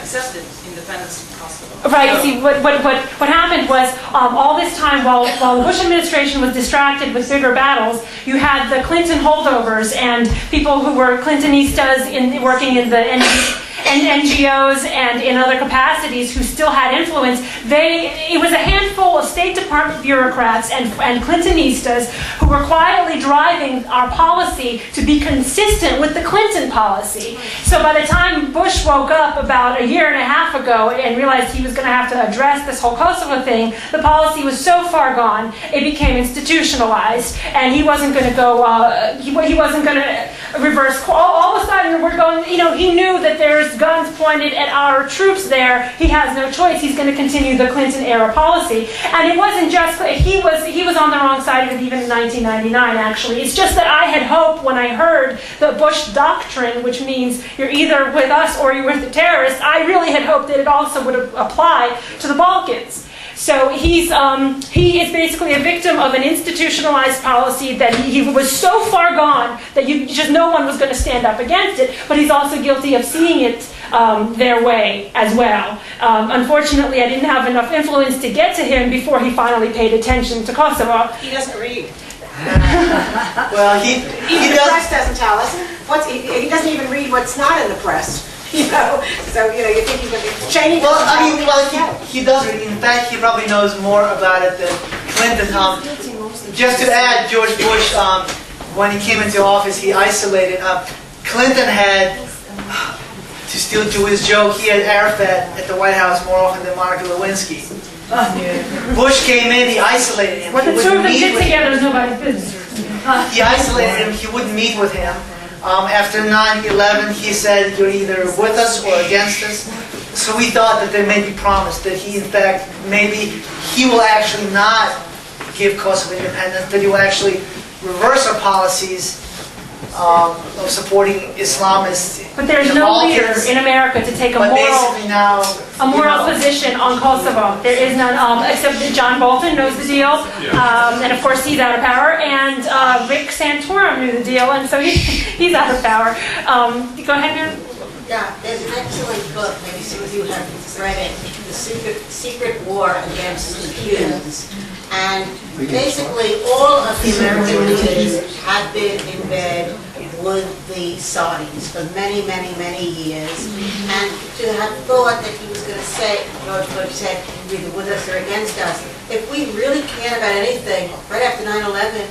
accepted independence from Kosovo. Right, So- see, what happened was, all this time, while the Bush administration was distracted with bigger battles, you had the Clinton holdovers and people who were Clintonistas working in the NGOs and in other capacities who still had influence. It was a handful of State Department bureaucrats and Clintonistas who were quietly driving our policy to be consistent with the Clinton policy. So by the time Bush woke up about a year and a half ago and realized he was going to have to address this whole Kosovo thing, the policy was so far gone, it became institutionalized, and he wasn't going to go, he wasn't going to reverse. All of a sudden, we're going, he knew that there's guns pointed at our troops there. He has no choice. He's going to continue the Clinton-era policy. And it wasn't just, he was on the wrong side of it even in 1999, actually. It's just that I had hoped when I heard the Bush doctrine, which means you're either with us or you're with the terrorists, I really had hoped that it also would apply to the Balkans. So he is basically a victim of an institutionalized policy that he was so far gone that just no one was going to stand up against it, but he's also guilty of seeing it their way as well. Unfortunately, I didn't have enough influence to get to him before he finally paid attention to Kosovo. He doesn't read. Well, Even the press doesn't tell us. He doesn't even read what's not in the press. So you think he's going to be changing. He does read. In fact, he probably knows more about it than Clinton. Just to add, George Bush, when he came into office, he isolated. Clinton had, to still do his joke, he had Arafat at the White House more often than Monica Lewinsky. Bush came in, he isolated him. What the He two of wouldn't them meet did with him. together is nobody's business. He isolated him, he wouldn't meet with him. After 9/11, he said, you're either with us or against us. So we thought that there may be promise that he, in fact, maybe he will actually not give Kosovo independence, that he will actually reverse our policies of supporting Islamists. But there's no leader in America to take a moral position on Kosovo. There is none, except that John Bolton knows the deal, and of course he's out of power, and Rick Santorum knew the deal, and so he's out of power. Go ahead, Mary. Yeah, there's an excellent book, maybe some of you have read it, The Secret War Against the Cubans. And basically all of the American leaders have been in bed with the Saudis for many, many, many years. And to have thought that he was going to say, George Bush said, either with us or against us. If we really cared about anything, right after 9/11,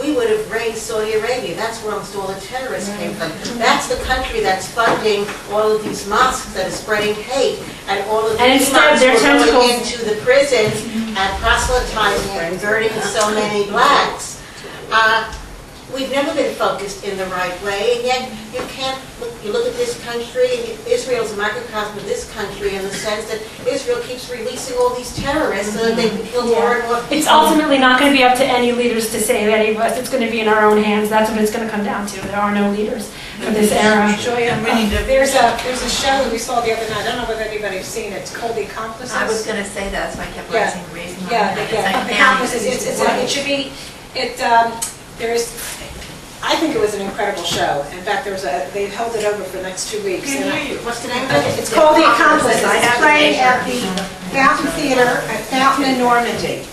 we would have raided Saudi Arabia. That's where almost all the terrorists came from. That's the country that's funding all of these mosques that are spreading hate, and all of these imams who are going into the prisons and proselytizing and converting so many blacks. we've never been focused in the right way, and yet you can't, you look at this country, and Israel's a microcosm of this country in the sense that Israel keeps releasing all these terrorists so that they can kill more and more people. It's ultimately not going to be up to any leaders to save any of us. It's going to be in our own hands. That's what it's going to come down to. There are no leaders for this era. Joya, there's a show that we saw the other night, I don't know whether anybody's seen it, it's called The Accomplices. I was going to say that, so I kept raising my Yeah, hand. The Accomplices, it should be, I think it was an incredible show. In fact, they've held it over for the next 2 weeks. Can hear you. What's the name of it? It's called The Accomplices. It's playing at the Fountain Theater at Fountain in Normandy.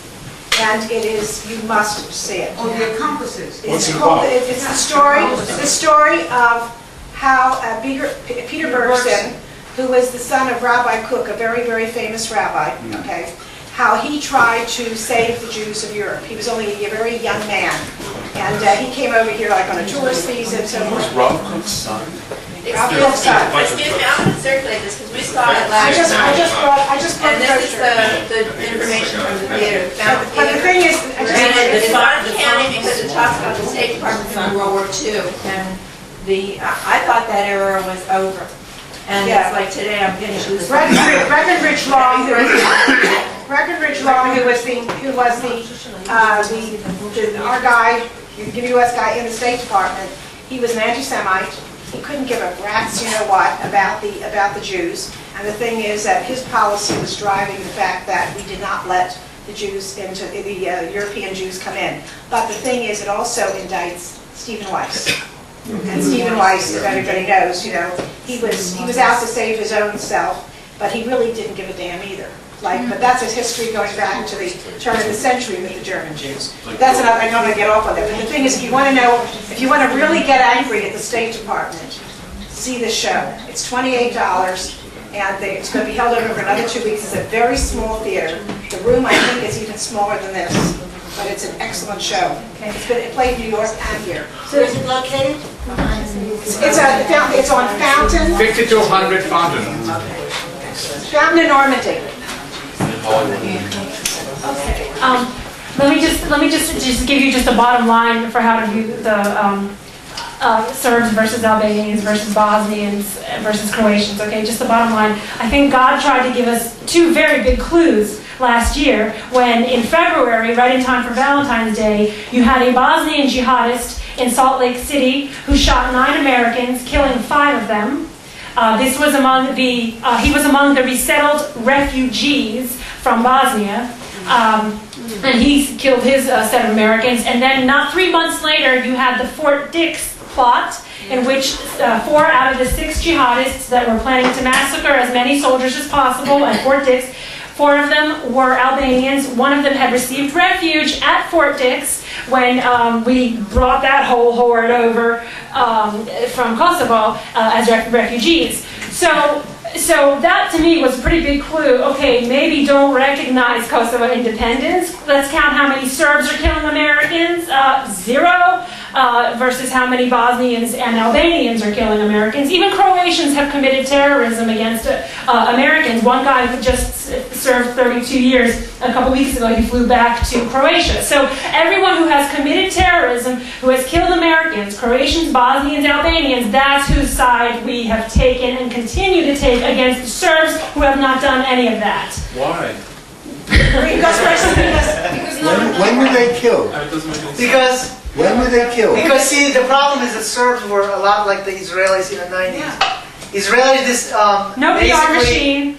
And it is, you must see it. Oh, The Accomplices. What's it about? It's the story of how Peter Bergson, who was the son of Rabbi Kook, a very, very famous rabbi, okay, how he tried to save the Jews of Europe. He was only a very young man. And he came over here like on a tourist visa and so Was forth. Rob Cook's son? Rob Cook's son. Excuse me, I'm going to circulate this because we saw it I last night. just brought And the this is brochure. the information from the theater. But the thing is, It's not county because it talks about the State Department from World War II. And I thought that era was over. And Yeah. it's like today I'm getting to this. Breckenridge Long, who was our guy, the U.S. guy in the State Department, he was an anti-Semite. He couldn't give a rat's you know what about the Jews. And the thing is that his policy was driving the fact that we did not let the Jews into the European Jews come in. But the thing is, it also indicts Stephen Weiss. And Stephen Weiss, as everybody knows, you know, he was out to save his own self, but he really didn't give a damn either. But that's his history going back to the turn of the century with the German Jews. That's another. I don't want to get off on that. But the thing is, if you want to really get angry at the State Department, see this show. It's $28, and it's going to be held over for another 2 weeks. It's a very small theater. The room, I think, is even smaller than this. But it's an excellent show. It played in New York and here. So is it located? It's on Fountain. 5200 Fountain. Fountain in Normandy. Let me just give you just a bottom line for how to view the Serbs versus Albanians versus Bosnians versus Croatians. Okay, just the bottom line. I think God tried to give us two very big clues last year when in February, right in time for Valentine's Day, you had a Bosnian jihadist in Salt Lake City who shot 9 Americans, killing 5 of them. He was among the resettled refugees from Bosnia, and he killed his set of Americans. And then not 3 months later, you had the Fort Dix plot, in which 4 out of the 6 jihadists that were planning to massacre as many soldiers as possible at Fort Dix, 4 of them were Albanians. 1 of them had received refuge at Fort Dix when we brought that whole horde over from Kosovo as refugees. So that to me was a pretty big clue. Okay, maybe don't recognize Kosovo independence. Let's count how many Serbs are killing Americans. 0 versus how many Bosnians and Albanians are killing Americans. Even Croatians have committed terrorism against Americans. One guy who just served 32 years a couple weeks ago, he flew back to Croatia. So everyone who has committed terrorism, who has killed Americans, Croatians, Bosnians, Albanians, that's whose side we have taken and continue to take against the Serbs who have not done any of that. Why? When were they killed? Because When were they killed? Because see, the problem is that Serbs were a lot like the Israelis in the 90s. Israelis, no PR machine.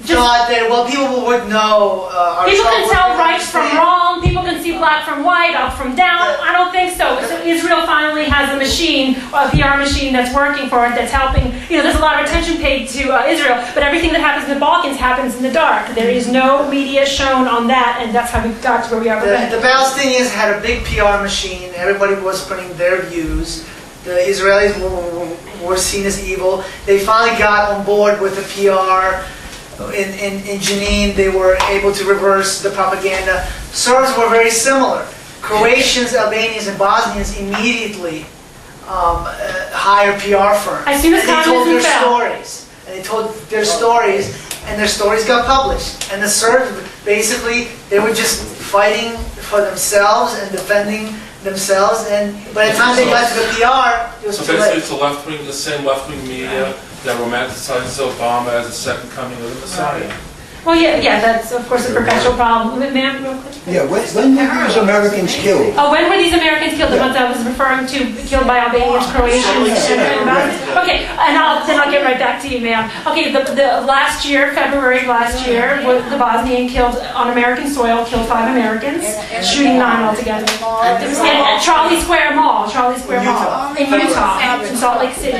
thought that, well, people would know. People can tell right from wrong. People can see black from white, up from down. I don't think so. So Israel finally has a machine, a PR machine that's working for it, that's helping. You know, there's a lot of attention paid to Israel, but everything that happens in the Balkans happens in the dark. There is no media shown on that, and that's how we got to where we are. The Palestinians had a big PR machine. Everybody was putting their views. The Israelis were seen as evil. They finally got on board with the PR. In Jenin, they were able to reverse the propaganda. Serbs were very similar. Croatians, Albanians, and Bosnians immediately hired PR firms. As soon as and they told their communism fell. stories. And they told their stories, and their stories got published. And the Serbs, basically, they were just fighting for themselves and defending themselves, and by the time they got to the PR, it was So too basically, late. it's the same left-wing media that romanticizes Obama as the second coming of the Messiah. Well, yeah, that's of course a perpetual problem. Ma'am, real quick. Yeah, when were these Americans killed? Oh, when were these Americans killed? The ones I was referring to, killed by Albanians, Croatians, and Bosnians? Okay, and then I'll get right back to you, ma'am. Okay, the last year, February of last year, the Bosnian killed, on American soil, killed 5 Americans, shooting 9 altogether. At Charlie Square Mall, in Utah, in Salt Lake City.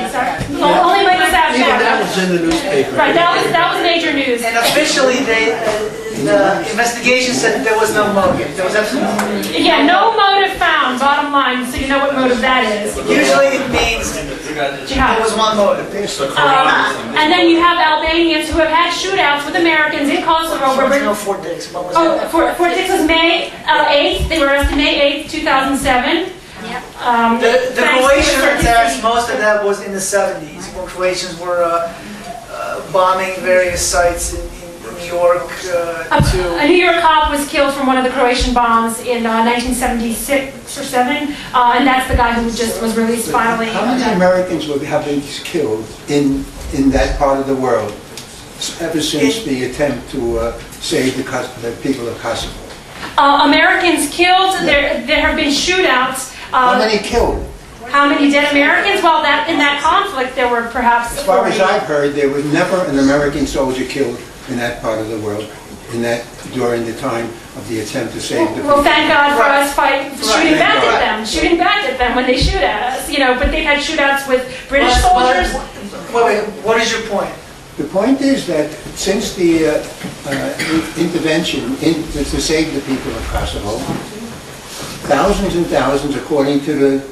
Only like a South That was in the newspaper. Right, that was major news. And officially, the investigation said that there was no motive. There was absolutely Yeah, no motive found, bottom line, so you know what motive that is. Usually it means there was one motive. And then you have Albanians who have had shootouts with Americans in Kosovo. Fort Dix. Fort Dix was May 8th. They were arrested May 8th, 2007. The Croatian attacks, most of that was in the 70s, when Croatians were bombing various sites in New York. A New York cop was killed from one of the Croatian bombs in 1976 or 7, and that's the guy who just was released finally. How many Americans have been killed in that part of the world ever since the attempt to save the people of Kosovo? Americans killed. There have been shootouts. How many killed? How many dead Americans? Well, in that conflict, there were perhaps. As far as I've heard, there was never an American soldier killed in that part of the world during the time of the attempt to save the people. Well, thank God for us shooting back at them when they shoot at us. But they've had shootouts with British soldiers. Wait, what is your point? The point is that since the intervention to save the people of Kosovo, thousands and thousands, according to the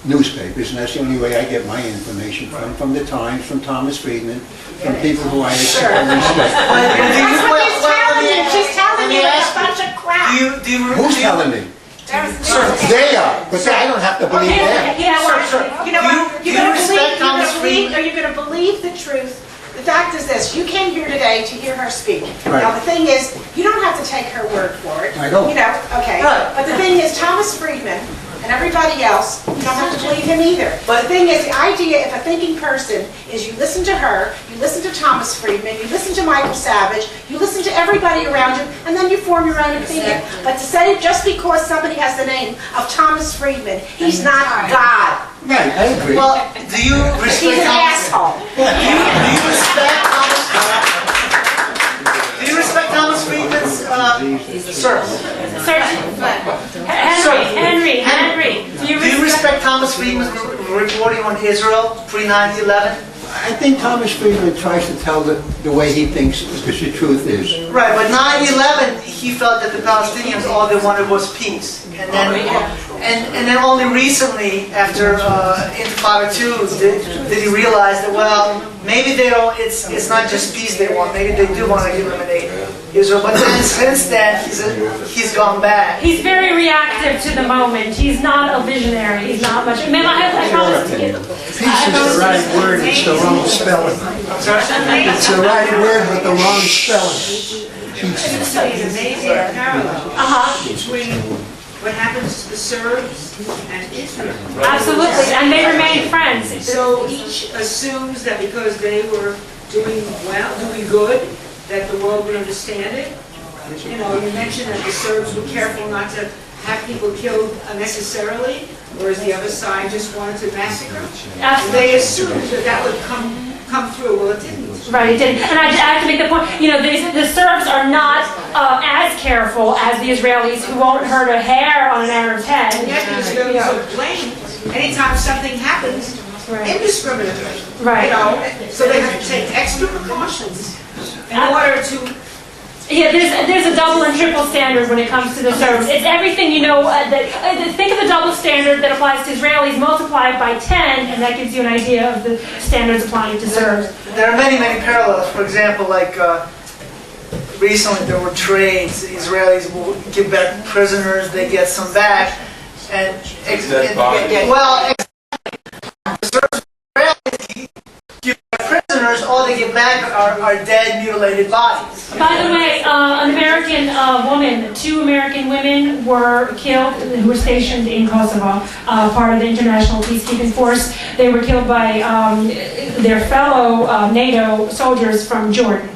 newspapers, and that's the only way I get my information from the Times, from Thomas Friedman, from people who I respect. That's what he's telling you. She's telling you it's a bunch of crap. Who's telling me? They are, but I don't have to believe them. You know what? Are you going to believe the truth? The fact is this, you came here today to hear her speak. Right. Now, the thing is, you don't have to take her word for it. I don't. Okay. But the thing is, Thomas Friedman and everybody else, you don't have to believe him either. But the thing is, the idea, if a thinking person, is you listen to her, you listen to Thomas Friedman, you listen to Michael Savage, you listen to everybody around you, and then you form your own opinion. But to say just because somebody has the name of Thomas Friedman, he's not God. Right, I agree. Well, do you respect He's an asshole. Do you respect Thomas Friedman's Henry. Do you respect Thomas Friedman's reporting on Israel pre-9/11? I think Thomas Friedman tries to tell the way he thinks the truth is. Right, but 9/11, he felt that the Palestinians, all they wanted was peace. And then only recently, after Intifada 2, did he realize that, well, maybe they don't, it's not just peace they want, maybe they do want to eliminate Israel. But then since then, he's gone back. He's very reactive to the moment. He's not a visionary. He's not much. Ma'am, I promise to you. Peace is the right word, it's the wrong spelling. It's the right word, but the wrong spelling. Between what happens to the Serbs and Israel. Absolutely, and they remain friends. So each assumes that because they were doing good, that the world would understand it. You mentioned that the Serbs were careful not to have people killed unnecessarily, whereas the other side just wanted to massacre. Absolutely. They assumed that would come through. Well, it didn't. Right, it didn't. And I have to make the point, the Serbs are not as careful as the Israelis, who won't hurt a hair on an Arab's head. And yet the Israelis are blamed anytime something happens indiscriminately. Right. So they have to take extra precautions in order to. Yeah, there's a double and triple standard when it comes to the Serbs. It's everything, think of the double standard that applies to Israelis, multiply it by 10, and that gives you an idea of the standards applying to Serbs. There are many, many parallels. For example, like recently there were trades. The Israelis will give back prisoners, they get some back. And the Serbs give back prisoners, all they get back are dead, mutilated bodies. By the way, an American woman, 2 American women were killed who were stationed in Kosovo, part of the international peacekeeping force. They were killed by their fellow NATO soldiers from Jordan.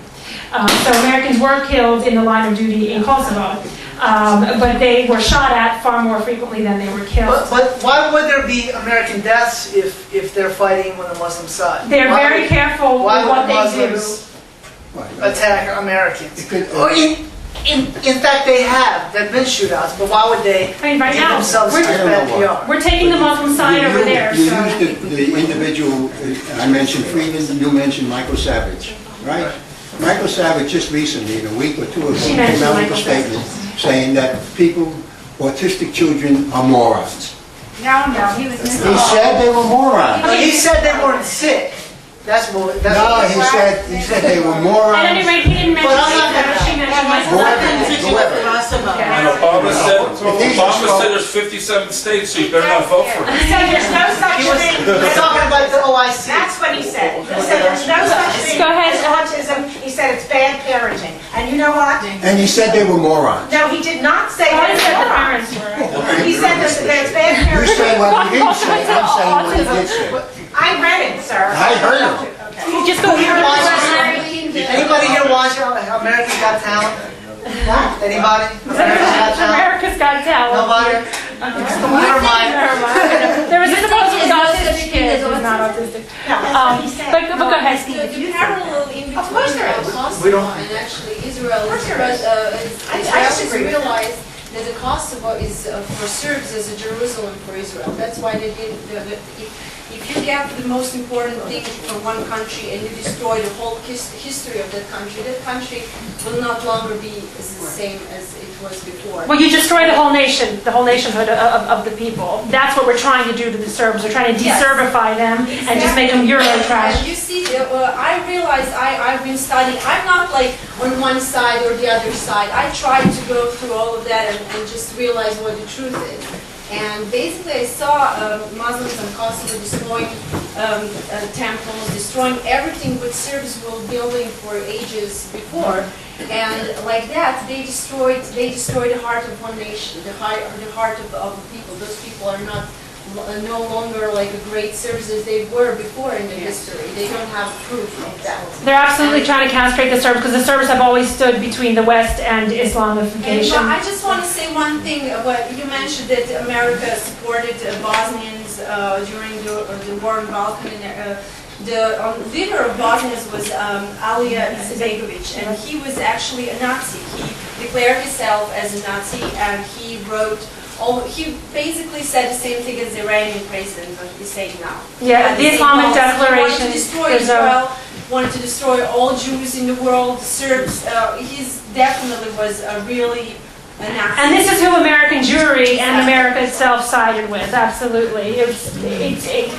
So Americans were killed in the line of duty in Kosovo, but they were shot at far more frequently than they were killed. But why would there be American deaths if they're fighting on the Muslim side? They're very careful with what they do. Attack Americans. Or in fact, they have. There have been shootouts, but why would they right give now, themselves such bad PR? We're taking the Muslim side over there. You So. used the individual, I mentioned Freeman, you mentioned Michael Savage, right? Michael Savage just recently, a week or 2 ago, She came mentioned out with a Michael statement saying that people, autistic children are morons. No, he was He said they were morons. No, he said they weren't sick. That's what. No, he said they were morons. At any rate, he didn't mention But I'm not that. She mentioned Michael Savage. And Obama said there's 57 states, so you better not vote for him. He said there's no such thing. He's talking about the OIC. That's what he said. He said there's no such thing Go ahead. as autism. He said it's bad parenting. And you know what? And he said they were morons. No, he did not say He that. said the parents were. He said that it's bad You parenting. say what he didn't say, I'm saying what he did say. I read it, sir. I heard him. Just go here. Anybody here watch America's Got Talent? Anybody? America's Got Talent. Nobody? Never mind. There was a supposed autistic kid who's not autistic. But go ahead. The parallel in Of course there between is. Kosovo and actually Israel Of course is there is. I Israelis disagree. realized that the Kosovo is for Serbs as a Jerusalem for Israel. That's why they did. If you get the most important thing from one country and you destroy the whole history of that country will not longer be the same as it was before. Well, you destroy the whole nation, the whole nationhood of the people. That's what we're trying to do to the Serbs. We're trying to de-Serbify them and just make them Euro trash. And you see, I realized I've been studying. I'm not like on one side or the other side. I tried to go through all of that and just realize what the truth is. And basically I saw Muslims in Kosovo destroying temples, destroying everything what Serbs were building for ages before. And like that, they destroyed the heart of one nation, the heart of people. Those people are no longer like a great Serbs as they were before in the history. They don't have proof of that. They're absolutely trying to castrate the Serbs because the Serbs have always stood between the West and Islamification. And I just want to say one thing. What you mentioned that America supported Bosnians during the war in Balkan. The leader of Bosnians was Alija Izetbegović, and he was actually a Nazi. He declared himself as a Nazi, and he wrote. He basically said the same thing as the Iranian president, what he's saying now. Yeah, the Islamic Declaration. He wanted to destroy Israel, wanted to destroy all Jews in the world, Serbs. He definitely was a really a Nazi. And this is who American Jewry and America itself sided with, absolutely. You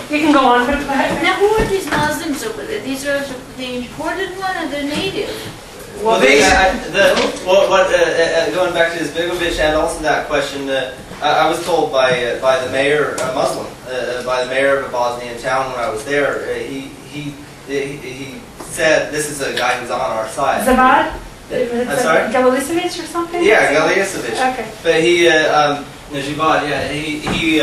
can go on. Now, who are these Muslims over there? These are the imported one or the native? Well, going back to this Begovic and also that question, I was told by the mayor, a Muslim, by the mayor of a Bosnian town when I was there. He said, "This is a guy who's on our side." Zavad? I'm sorry? Galilicevic or something? Yeah, Galilicevic. Okay. But Zavad, yeah, he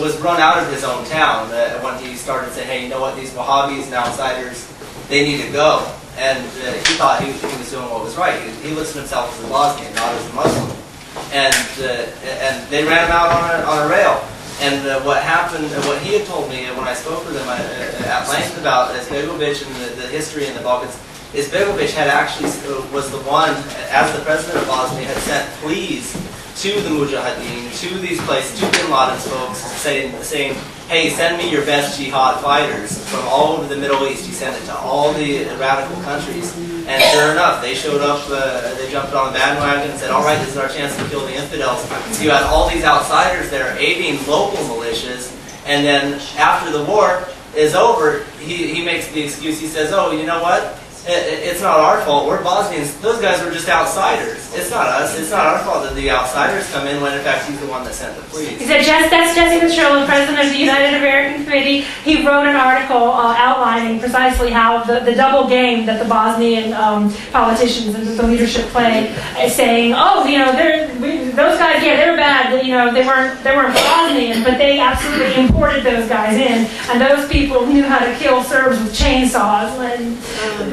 was run out of his own town when he started saying, "Hey, you know what? These Wahhabis and outsiders, they need to go." And he thought he was doing what was right. He looks at himself as a Bosnian, not as a Muslim. And they ran him out on a rail. And what happened, what he had told me when I spoke with him at length about Izbegovic and the history in the Balkans, Izbegovic had actually was the one, as the president of Bosnia, had sent pleas to the Mujahideen, to these places, to Bin Laden's folks, saying, hey, send me your best jihad fighters from all over the Middle East. He sent it to all the radical countries. And sure enough, they showed up, they jumped on the bandwagon and said, all right, this is our chance to kill the infidels. So you had all these outsiders there aiding local militias. And then after the war is over, he makes the excuse, he says, oh, you know what? it's not our fault. We're Bosnians. Those guys were just outsiders. It's not us. It's not our fault that the outsiders come in when in fact he's the one that sent the police. That's Jesse Pastrello, president of the United American Committee. He wrote an article outlining precisely how the double game that the Bosnian politicians and the leadership play, saying, oh, those guys, yeah, they're bad. They weren't Bosnian, but they absolutely imported those guys in, and those people knew how to kill Serbs with chainsaws. And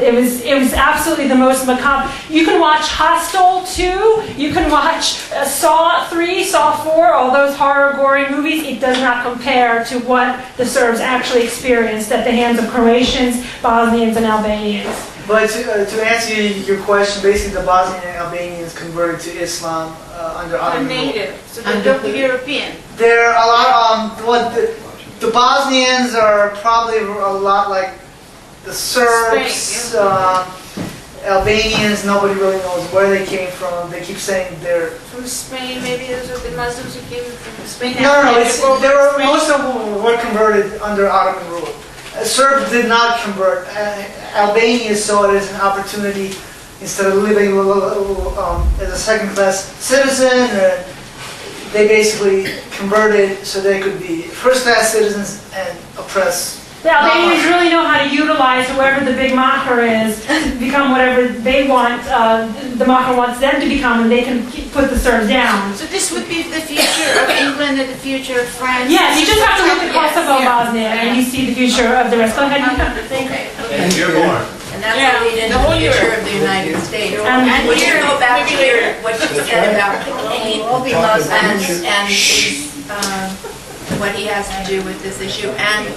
it was absolutely the most macabre. You can watch Hostel 2, you can watch Saw 3, Saw 4, all those horror, gory movies. It does not compare to what the Serbs actually experienced at the hands of Croatians, Bosnians, and Albanians. But to answer your question, basically the Bosnian and Albanians converted to Islam under Ottoman rule. Native, so they're European. There are a lot. The Bosnians are probably a lot like the Serbs. Spain, Albanians, nobody really knows where they came from. They keep saying they're from Spain. Maybe those are the Muslims who came from Spain. No. Most of them were converted under Ottoman rule. Serbs did not convert. Albanians saw it as an opportunity instead of living as a second-class citizen. They basically converted so they could be first-class citizens and oppress. The Albanians really know how to utilize whoever the big macher is to become whatever they want, the macher wants them to become, and they can put the Serbs down. So this would be the future of England and the future of France? Yes, you just have to look at Kosovo, Bosnia, and you see the future of the rest. Go ahead. Okay. And you're born. And that's what lead into the future of the United States. And would you go back to what you said about McCain and what he has to do with this issue? And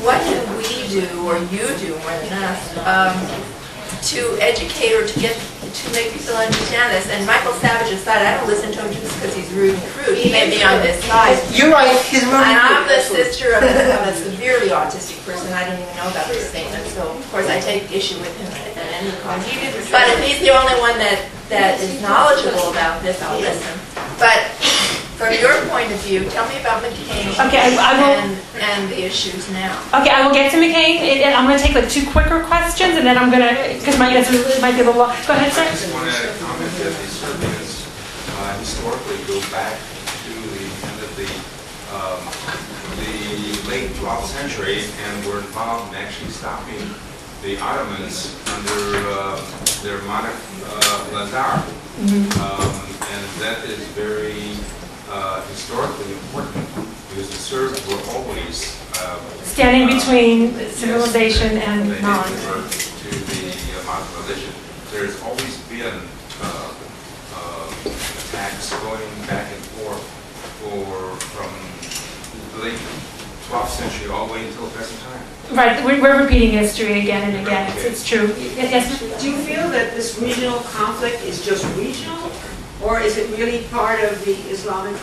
what do we do, or you do more than us, to educate or to make people understand this? And Michael Savage aside, I don't listen to him just because he's rude and crude. He may be on this side. You're right, he's rude and crude. I'm the sister of a severely autistic person. I didn't even know about this statement, so of course I take issue with him at any cost. But if he's the only one that is knowledgeable about this, I'll listen. But from your point of view, tell me about McCain and the issues now. Okay, I will get to McCain. I'm going to take like two quicker questions, and then I'm going to, because my answer might be a little long. Go ahead, sir. I just want to comment that the Serbians historically go back to the end of the late 12th century and were involved in actually stopping the Ottomans under their monarch Lazar. And that is very historically important because the Serbs were always standing between civilization and non. To the Muslim religion. There's always been attacks going back and forth from the late 12th century all the way until the present time. Right, we're repeating history again and again. It's true. Yes. Do you feel that this regional conflict is just regional, or is it really part of the Islamic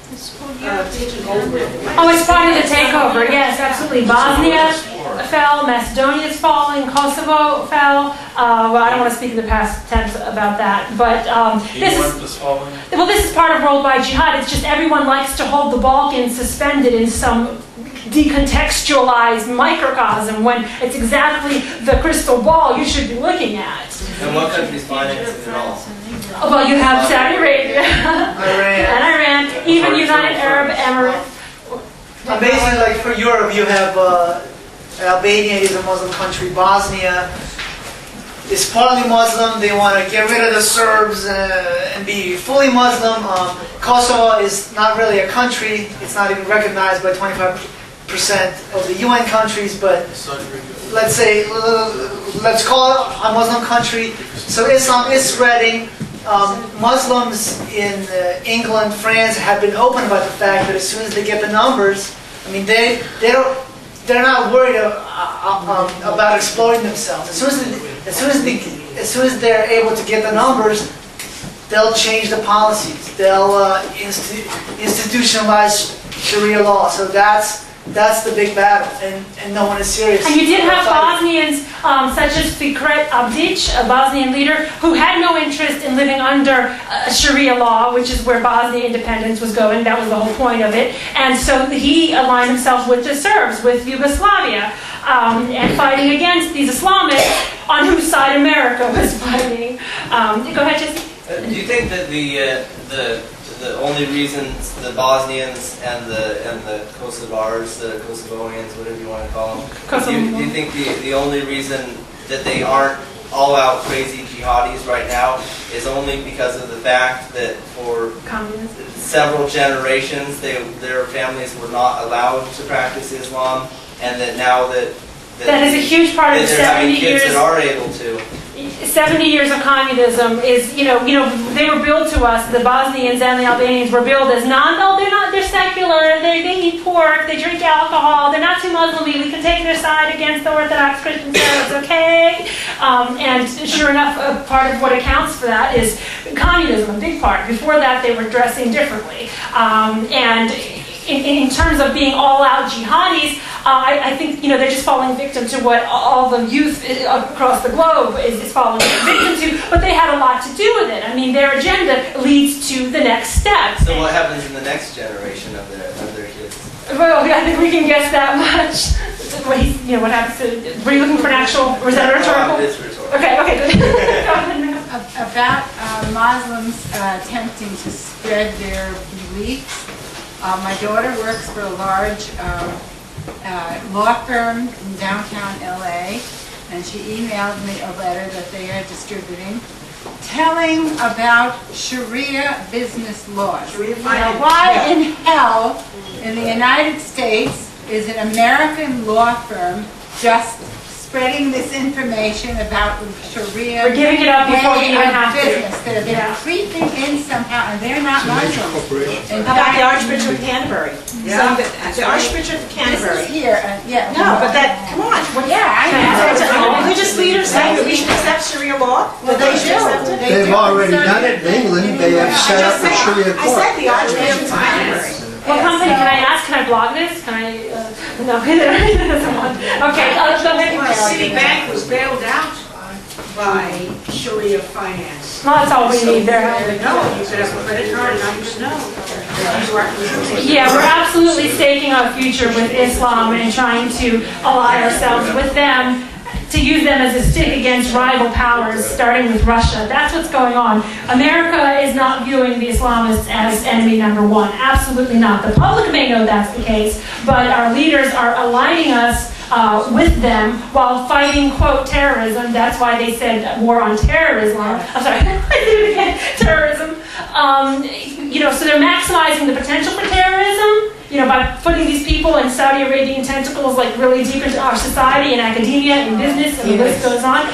taking over? Oh, it's part of the takeover. Yes, absolutely. Bosnia fell, Macedonia's falling, Kosovo fell. Well, I don't want to speak in the past tense about that, but this is part of worldwide jihad. It's just everyone likes to hold the Balkans suspended in some decontextualized microcosm when it's exactly the crystal ball you should be looking at. And what country's financing it all? Well, you have Saudi Arabia and Iran, even United Arab Emirates. Basically, like for Europe, you have Albania is a Muslim country. Bosnia is partly Muslim. They want to get rid of the Serbs and be fully Muslim. Kosovo is not really a country. It's not even recognized by 25% of the UN countries, but let's call it a Muslim country. So Islam is spreading. Muslims in England, France have been open about the fact that as soon as they get the numbers, I mean they're not worried about exploiting themselves. As soon as they're able to get the numbers, they'll change the policies. They'll institutionalize Sharia law. So that's the big battle, and no one is serious. And you did have Bosnians such as Fikret Abdic, a Bosnian leader, who had no interest in living under Sharia law, which is where Bosnia independence was going. That was the whole point of it. And so he aligned himself with the Serbs, with Yugoslavia, and fighting against these Islamists on whose side America was fighting. Go ahead, Jesse. Do you think that the only reasons the Bosnians and the Kosovars, the Kosovoians, whatever you want to call them, do you think the only reason that they aren't all-out crazy jihadis right now is only because of the fact that for several generations their families were not allowed to practice Islam, and that now that is a huge part of the 70 kids years. that are able to. 70 years of communism is, they were billed to us, the Bosnians and the Albanians were billed as they're secular, they eat pork, they drink alcohol, they're not too Muslim-y, we can take their side against the Orthodox Christian Serbs, okay? And sure enough, a part of what accounts for that is communism, a big part. Before that, they were dressing differently. And in terms of being all-out jihadis, I think they're just falling victim to what all the youth across the globe is falling victim to, but they had a lot to do with it. I mean, their agenda leads to the next step. So what happens in the next generation of their kids? Well, I think we can guess that much. What happens to? Were you looking for an actual? Was that rhetorical? It's rhetorical. Okay. About Muslims attempting to spread their beliefs. My daughter works for a large law firm in downtown LA, and she emailed me a letter that they are distributing telling about Sharia business laws. Now, why in hell in the United States is an American law firm just spreading this information about Sharia We're giving it up before we even have to. business that have been creeping in somehow, and they're not Muslims. In How about the fact, Archbishop of Canterbury? Yeah. The Archbishop of Canterbury. This is here, yeah. No, but come on. Yeah, I know. Religious leaders saying that we should accept Sharia law? Well, they do. They've already done it in England. They have set up a Sharia I said court. the Archbishop of Canterbury. What company can I ask? Can I blog this? Can I? No, he doesn't want. Okay, so maybe Citibank was bailed out by Sharia finance. Well, that's all we need there. No, you could have a credit card and I just know. Yeah, we're absolutely staking our future with Islam and trying to ally ourselves with them, to use them as a stick against rival powers, starting with Russia. That's what's going on. America is not viewing the Islamists as enemy number one. Absolutely not. The public may know that's the case, but our leaders are aligning us with them while fighting, quote, terrorism. That's why they said war on terrorism. I'm sorry, terrorism. So they're maximizing the potential for terrorism, by putting these people in Saudi Arabian tentacles like really deep into our society and academia and business, and the list goes on.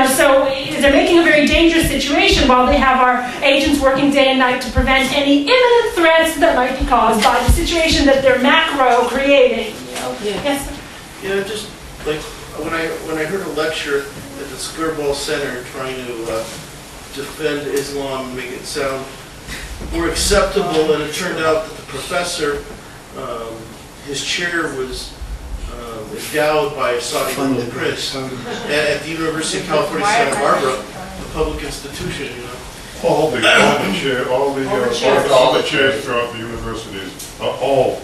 So they're making a very dangerous situation while they have our agents working day and night to prevent any imminent threats that might be caused by the situation that they're macro creating. Yes, sir? Just like when I heard a lecture at the Skirball Center trying to defend Islam and make it sound more acceptable, and it turned out that the professor, his chair was endowed by a Saudi royal prince at the University of California, Santa Barbara, a public institution. All the chairs throughout the universities are all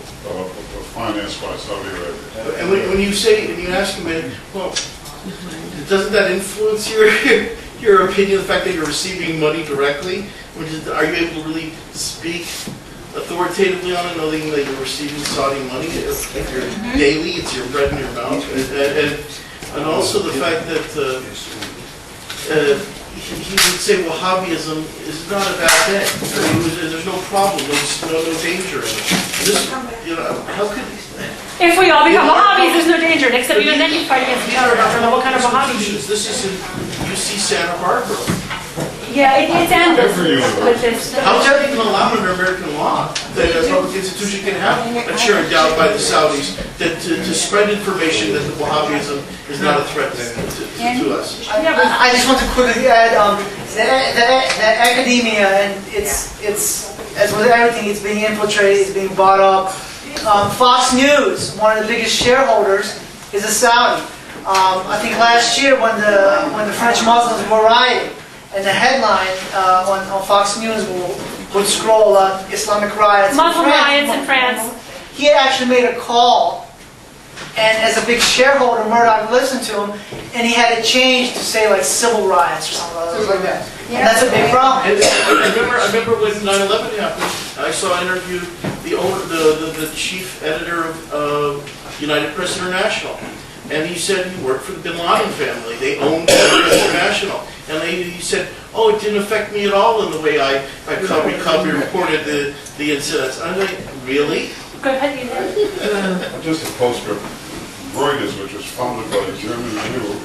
financed by Saudi Arabia. And when you ask him, well, doesn't that influence your opinion, the fact that you're receiving money directly? Are you able to really speak authoritatively on it, knowing that you're receiving Saudi money? It's daily, it's your bread in your mouth. And also the fact that he would say Wahhabism is not a bad thing. There's no problem, there's no danger in it. How could... If we all become Wahhabis, there's no danger. Except you and then you fight against each other. I don't know what kind of Wahhabis. This is in UC Santa Barbara. Yeah, it's endless with this. How is that even allowed under American law that a public institution can have a chair endowed by the Saudis to spread information that the Wahhabism is not a threat to us? I just want to quickly add that academia, and it's as with everything, it's being infiltrated, it's being bought up. Fox News, one of the biggest shareholders, is a Saudi. I think last year when the French Muslims were rioting, and the headline on Fox News would scroll Islamic riots. Muslim riots in France. He had actually made a call, and as a big shareholder, Murdoch listened to him. and he had it changed to say like civil riots or something like that. And that's a big problem. I remember when 9/11 happened, I saw an interview, the chief editor of United Press International, and he said he worked for the Bin Laden family. They owned Press International. And he said, oh, it didn't affect me at all in the way I reported the incidents. I'm like, really? Go ahead, you know. Just a poster. Reuters, which was founded by a German Jew,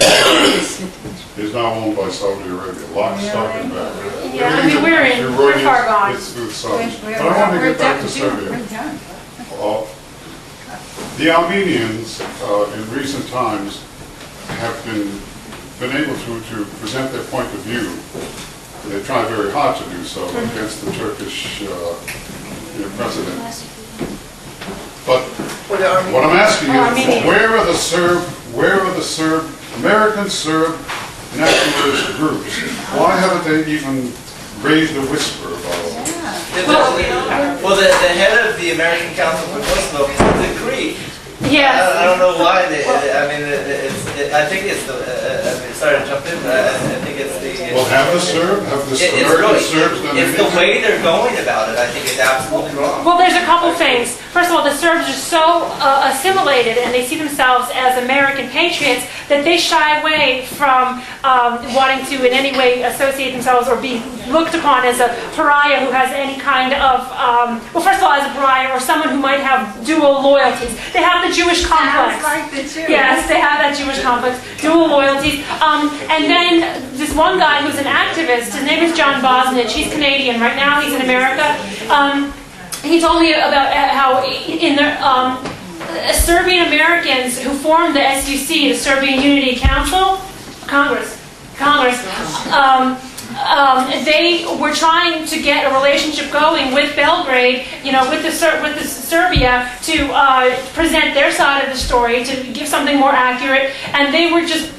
is now owned by Saudi Arabia. Lock, stock, and barrel. Yeah, I mean, we're far gone. It's through Saudi. But I want to get back to Serbia. The Albanians, in recent times, have been able to present their point of view. They try very hard to do so against the Turkish president. But what I'm asking is, where are the American Serb nationalist groups? Why haven't they even raised a whisper about it? Well, the head of the American Council for Kosovo decreed. Yes. I don't know why. I think it's the. Sorry to jump in, but I think it's the. Well, have the American Serbs done It's the way they're going about it. I think it's absolutely wrong. Well, there's a couple things. First of all, the Serbs are so assimilated and they see themselves as American patriots that they shy away from wanting to in any way associate themselves or be looked upon as a pariah who has any kind of, well, first of all, as a pariah or someone who might have dual loyalties. They have the Jewish complex. Sounds like the Jews. Yes, they have that Jewish complex, dual loyalties. And then this one guy who's an activist, his name is John Bosnich. He's Canadian. Right now he's in America. He told me about how in the Serbian Americans who formed the SUC, the Serbian Unity Council, Congress, they were trying to get a relationship going with Belgrade, with the Serbia to present their side of the story, to give something more accurate, and they were just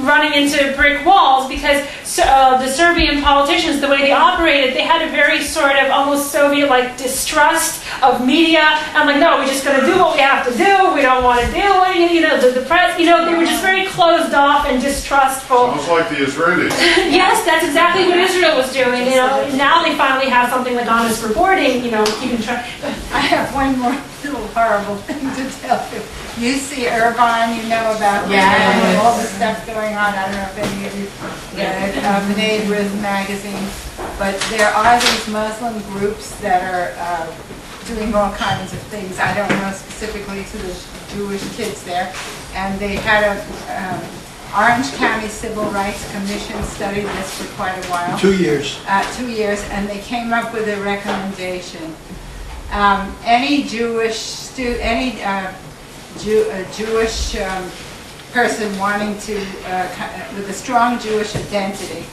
running into brick walls because the Serbian politicians, the way they operated, they had a very sort of almost Soviet-like distrust of media. I'm like, no, we're just going to do what we have to do. We don't want to do it. The press, they were just very closed off and distrustful. Sounds like the Israelis. Yes, that's exactly what Israel was doing. Now they finally have something like honest reporting. You can try. I have one more little horrible thing to tell you. You see Irvine, you know about all the stuff going on. I don't know if any of you have made with magazines, but there are these Muslim groups that are doing all kinds of things. I don't know specifically to the Jewish kids there, and they had a Orange County Civil Rights Commission studied this for quite a while. 2 years. 2 years, and they came up with a recommendation. Any Jewish person wanting to, with a strong Jewish identity,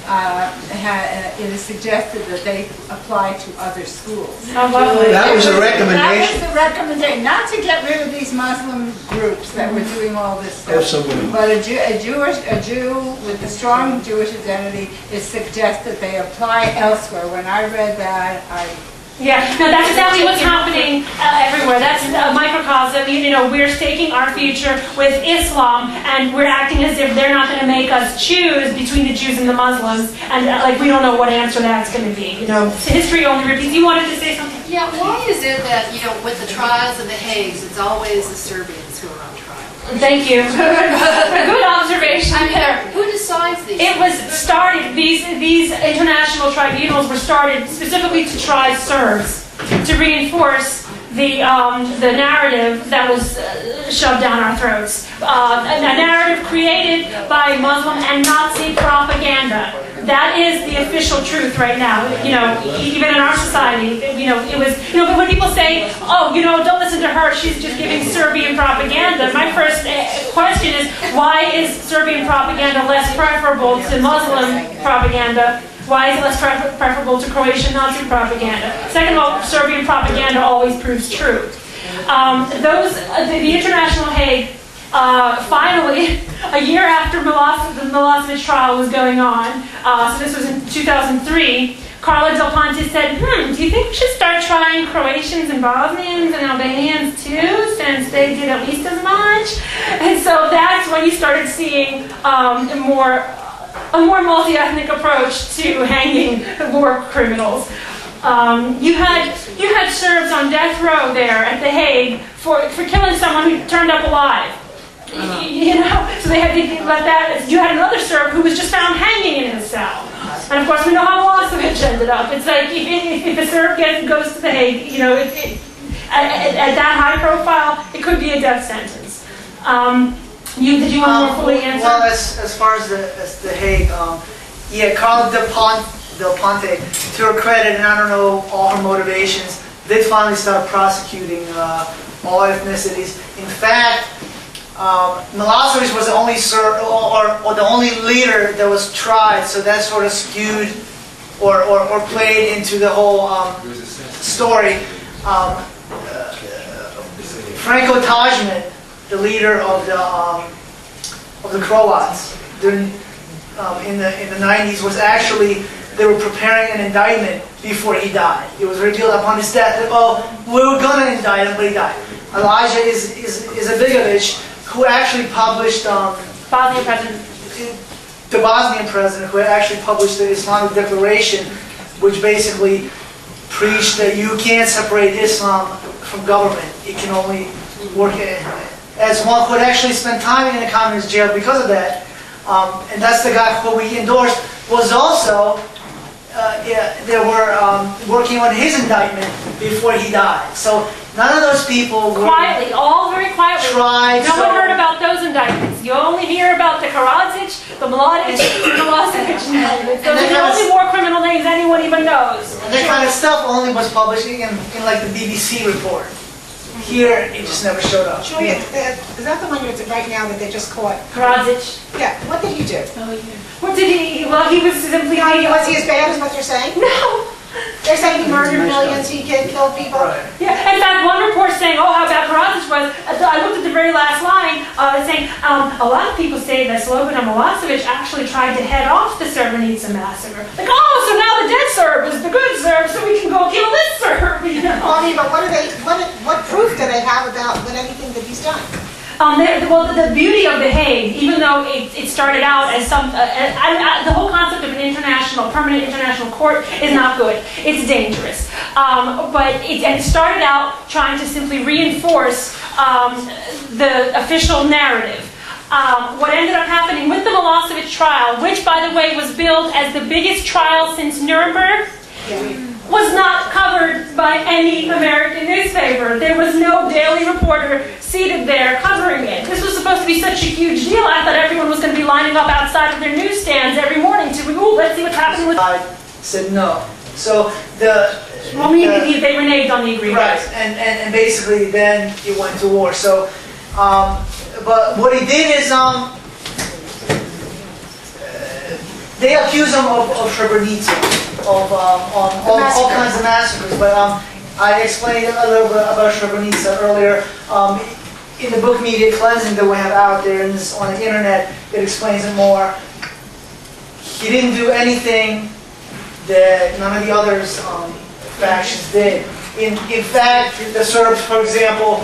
it is suggested that they apply to other schools. That was a recommendation. That was the recommendation, not to get rid of these Muslim groups that were doing all this stuff. But a Jew with a strong Jewish identity, it suggests that they apply elsewhere. When I read that, Yeah, no, that's exactly what's happening everywhere. That's a microcosm. We're staking our future with Islam, and we're acting as if they're not going to make us choose between the Jews and the Muslims, and we don't know what answer that's going to be. History only repeats. You wanted to say something? Yeah, why is it that, with the trials and the Hagues, it's always the Serbians who are on trial? Thank you. Good observation there. Who decides these? It was started, these international tribunals were started specifically to try Serbs, to reinforce the narrative that was shoved down our throats. A narrative created by Muslim and Nazi propaganda. That is the official truth right now. Even in our society, it was. But when people say, "Oh, don't listen to her. She's just giving Serbian propaganda." My first question is, why is Serbian propaganda less preferable to Muslim propaganda? Why is it less preferable to Croatian Nazi propaganda? Second of all, Serbian propaganda always proves true. The International Hague. Finally, a year after the Milosevic trial was going on, so this was in 2003, Carla Del Ponte said, do you think we should start trying Croatians and Bosnians and Albanians too, since they did at least as much? And so that's when you started seeing a more multi-ethnic approach to hanging war criminals. You had Serbs on death row there at The Hague for killing someone who turned up alive. You know, so they had to let that. You had another Serb who was just found hanging in his cell, and of course we know how Milosevic ended up. It's like if a Serb goes to The Hague, you know, at that high profile, it could be a death sentence. Did you want to more fully answer? Well, as far as the Hague, yeah, Carla Del Ponte, to her credit, and I don't know all her motivations, did finally start prosecuting all ethnicities. In fact, Milosevic was the only Serb, or the only leader that was tried, so that sort of skewed or played into the whole story. Franco Tajman, the leader of the Croats during in the 90s, was actually, they were preparing an indictment before he died. It was revealed upon his death that, we were going to indict him, but he died. Elijah Izetbegovic, who actually published Bosnian president. The Bosnian president, who had actually published the Islamic Declaration, which basically preached that you can't separate Islam from government. It can only work as one who had actually spent time in a communist jail because of that. And that's the guy who we endorsed, was also, they were working on his indictment before he died. So none of those people were quietly, all very quietly. Tried. No one heard about those indictments. You only hear about the Karadzic, the Mladic, and the Milosevic indictments. Those are the only war criminal names anyone even knows. And that kind of stuff only was published in like the BBC report. Here, it just never showed up. Julia, is that the one right now that they just caught? Karadzic. Yeah. What did he do? Oh, yeah. What did he? Well, he was simply. Was he as bad as what they're saying? No. They're saying he murdered millions, he killed people. Right. Yeah, in fact, one report saying, how bad Karadzic was, I looked at the very last line, saying, a lot of people say that Slobodan Milosevic actually tried to head off the Srebrenica massacre. Like, so now the dead Serb is the good Serb, so we can go kill this Serb, you know? Well, I mean, but what proof do they have about anything that he's done? The beauty of The Hague, even though it started out as the whole concept of an permanent international court is not good. It's dangerous. But it started out trying to simply reinforce the official narrative. What ended up happening with the Milosevic trial, which, by the way, was billed as the biggest trial since Nuremberg, was not covered by any American newspaper. There was no Daily Reporter seated there covering it. This was supposed to be such a huge deal. I thought everyone was going to be lining up outside of their newsstands every morning to, let's see what's happening with... I said no. So they reneged on the agreement. Right, and basically then it went to war. So, but what he did is, they accuse him of Srebrenica, of all kinds of massacres. But I explained a little bit about Srebrenica earlier. In the book Media Cleansing that we have out there and on the internet, it explains it more. He didn't do anything that none of the others factions did. In fact, the Serbs, for example,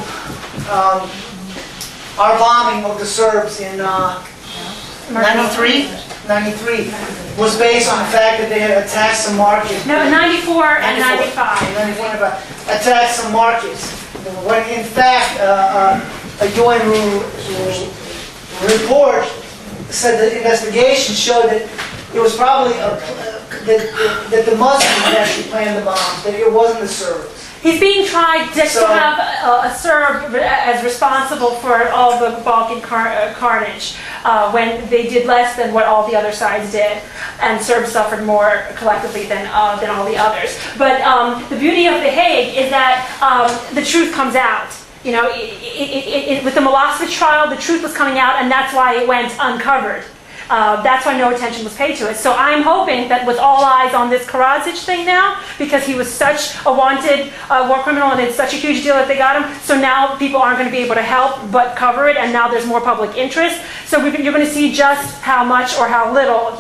our bombing of the Serbs in 93 was based on the fact that they had attacked some markets. No, 94 and 95. 94 and 95. Attacked some markets. When in fact, a UN report said that investigation showed that it was probably that the Muslims actually planned the bombs, that it wasn't the Serbs. He's being tried to have a Serb as responsible for all the Balkan carnage when they did less than what all the other sides did, and Serbs suffered more collectively than all the others. But the beauty of The Hague is that the truth comes out. You know, with the Milosevic trial, the truth was coming out, and that's why it went uncovered. That's why no attention was paid to it. So I'm hoping that with all eyes on this Karadzic thing now, because he was such a wanted war criminal and it's such a huge deal that they got him, so now people aren't going to be able to help but cover it, and now there's more public interest. So you're going to see just how much or how little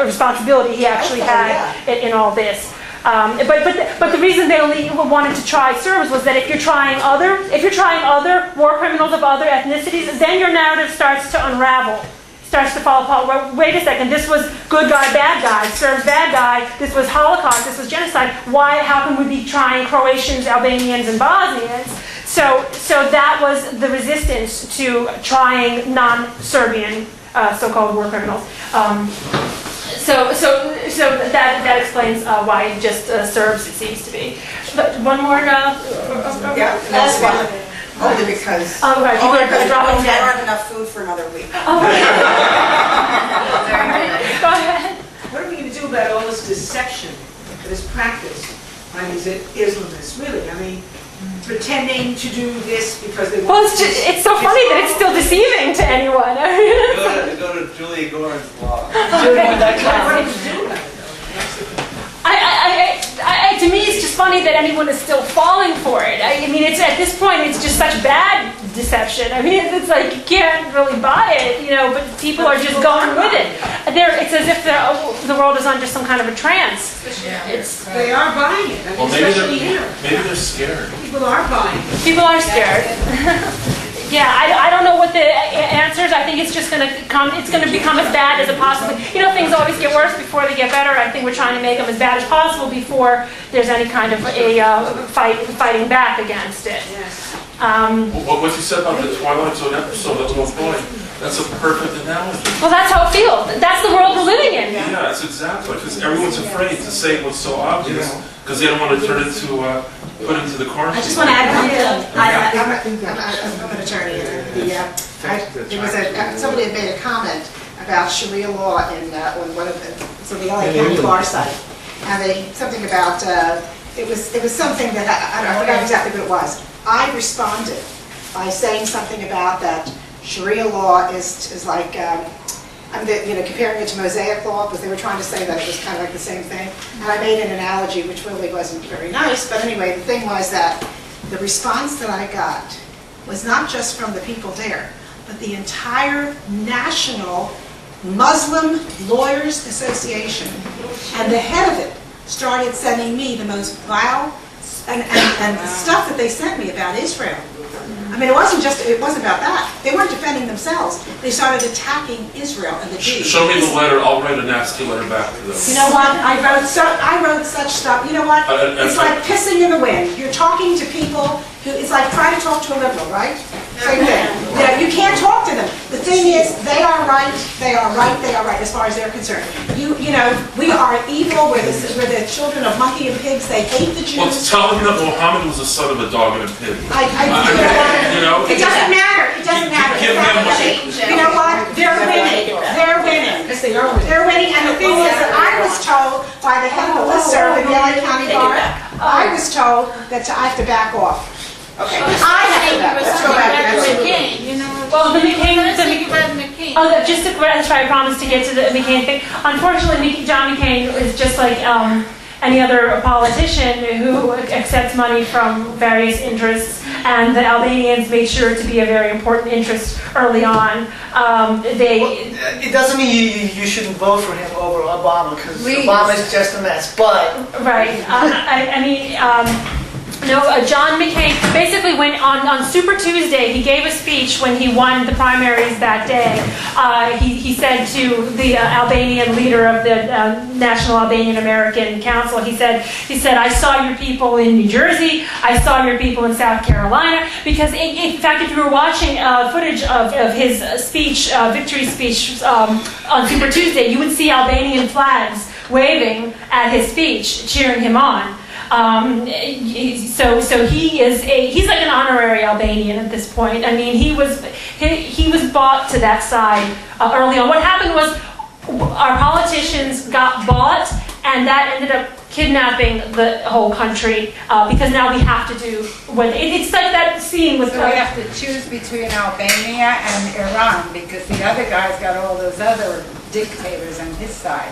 responsibility he actually had in all this. But the reason they only wanted to try Serbs was that if you're trying other war criminals of other ethnicities, then your narrative starts to unravel, starts to fall apart. Well, wait a second, this was good guy, bad guy, Serbs, bad guy, this was Holocaust, this was genocide. How can we be trying Croatians, Albanians, and Bosnians? So that was the resistance to trying non-Serbian so-called war criminals. So that explains why just Serbs it seems to be. But one more. Yeah, last one. Only because right, there aren't enough food for another week. Oh, go ahead. What are we going to do about all this deception that is practiced by these Islamists? Really, I mean, pretending to do this because they want. Well, it's so funny that it's still deceiving to anyone. Go to Julia Gorin's blog. To me, it's just funny that anyone is still falling for it. I mean, it's at this point, it's just such bad deception. I mean, it's like you can't really buy it, but people are just going with it. It's as if the world is under some kind of a trance. They are buying it. I mean, Well, especially here. maybe they're scared. People are buying it. People are scared. Yeah, I don't know what the answer is. I think it's just going to come. It's going to become as bad as it possibly. Things always get worse before they get better. I think we're trying to make them as bad as possible before there's any kind of a fighting back against it. What you said about the Twilight Zone episode, that little boy, that's a perfect analogy. Well, that's how it feels. That's the world we're living in. Yeah, that's exactly, because everyone's afraid to say what's so obvious, because they don't want to turn it to put into the quarantine. I just want to add one thing. I'm an attorney. Somebody had made a comment about Sharia law on one of the LA County bar site, and something about it was something that I forgot exactly what it was. I responded by saying something about that Sharia law is like. Comparing it to Mosaic law, because they were trying to say that it was kind of like the same thing. And I made an analogy which really wasn't very nice, but anyway, the thing was that the response that I got was not just from the people there, but the entire National Muslim Lawyers Association. And the head of it started sending me the most vile and stuff that they sent me about Israel. I mean, it wasn't about that. They weren't defending themselves. They started attacking Israel and the Jews. Show me the letter. I'll write a nasty letter back to them. You know what? I wrote such stuff. You know what? It's like pissing in the wind. You're talking to people who, it's like trying to talk to a liberal, right? Same thing. You can't talk to them. The thing is, they are right, as far as they're concerned. We are evil. We're the children of monkey and pigs. They hate the Jews. Well, tell them that Muhammad was the son of a dog and a pig. It doesn't matter. It doesn't matter. You know what? They're winning. They're winning. They're winning. And the thing is that I was told by the head of the listserv in the LA County Bar, I was told that I have to back off. Okay. I have to back off. Well, the McCain. Oh, just to try, I promise to get to the McCain thing. Unfortunately, John McCain is just like any other politician who accepts money from various interests, and the Albanians made sure to be a very important interest early on. It doesn't mean you shouldn't vote for him over Obama, because Obama is just a mess. But right, John McCain basically went on Super Tuesday. He gave a speech when he won the primaries that day. He said to the Albanian leader of the National Albanian American Council, he said, I saw your people in New Jersey. I saw your people in South Carolina. Because in fact, if you were watching footage of his speech, victory speech on Super Tuesday, you would see Albanian flags waving at his speech, cheering him on. So he's like an honorary Albanian at this point. I mean, he was bought to that side early on. What happened was our politicians got bought, and that ended up kidnapping the whole country, because now we have to do what it's like that scene with. So we have to choose between Albania and Iran because the other guy's got all those other dictators on his side.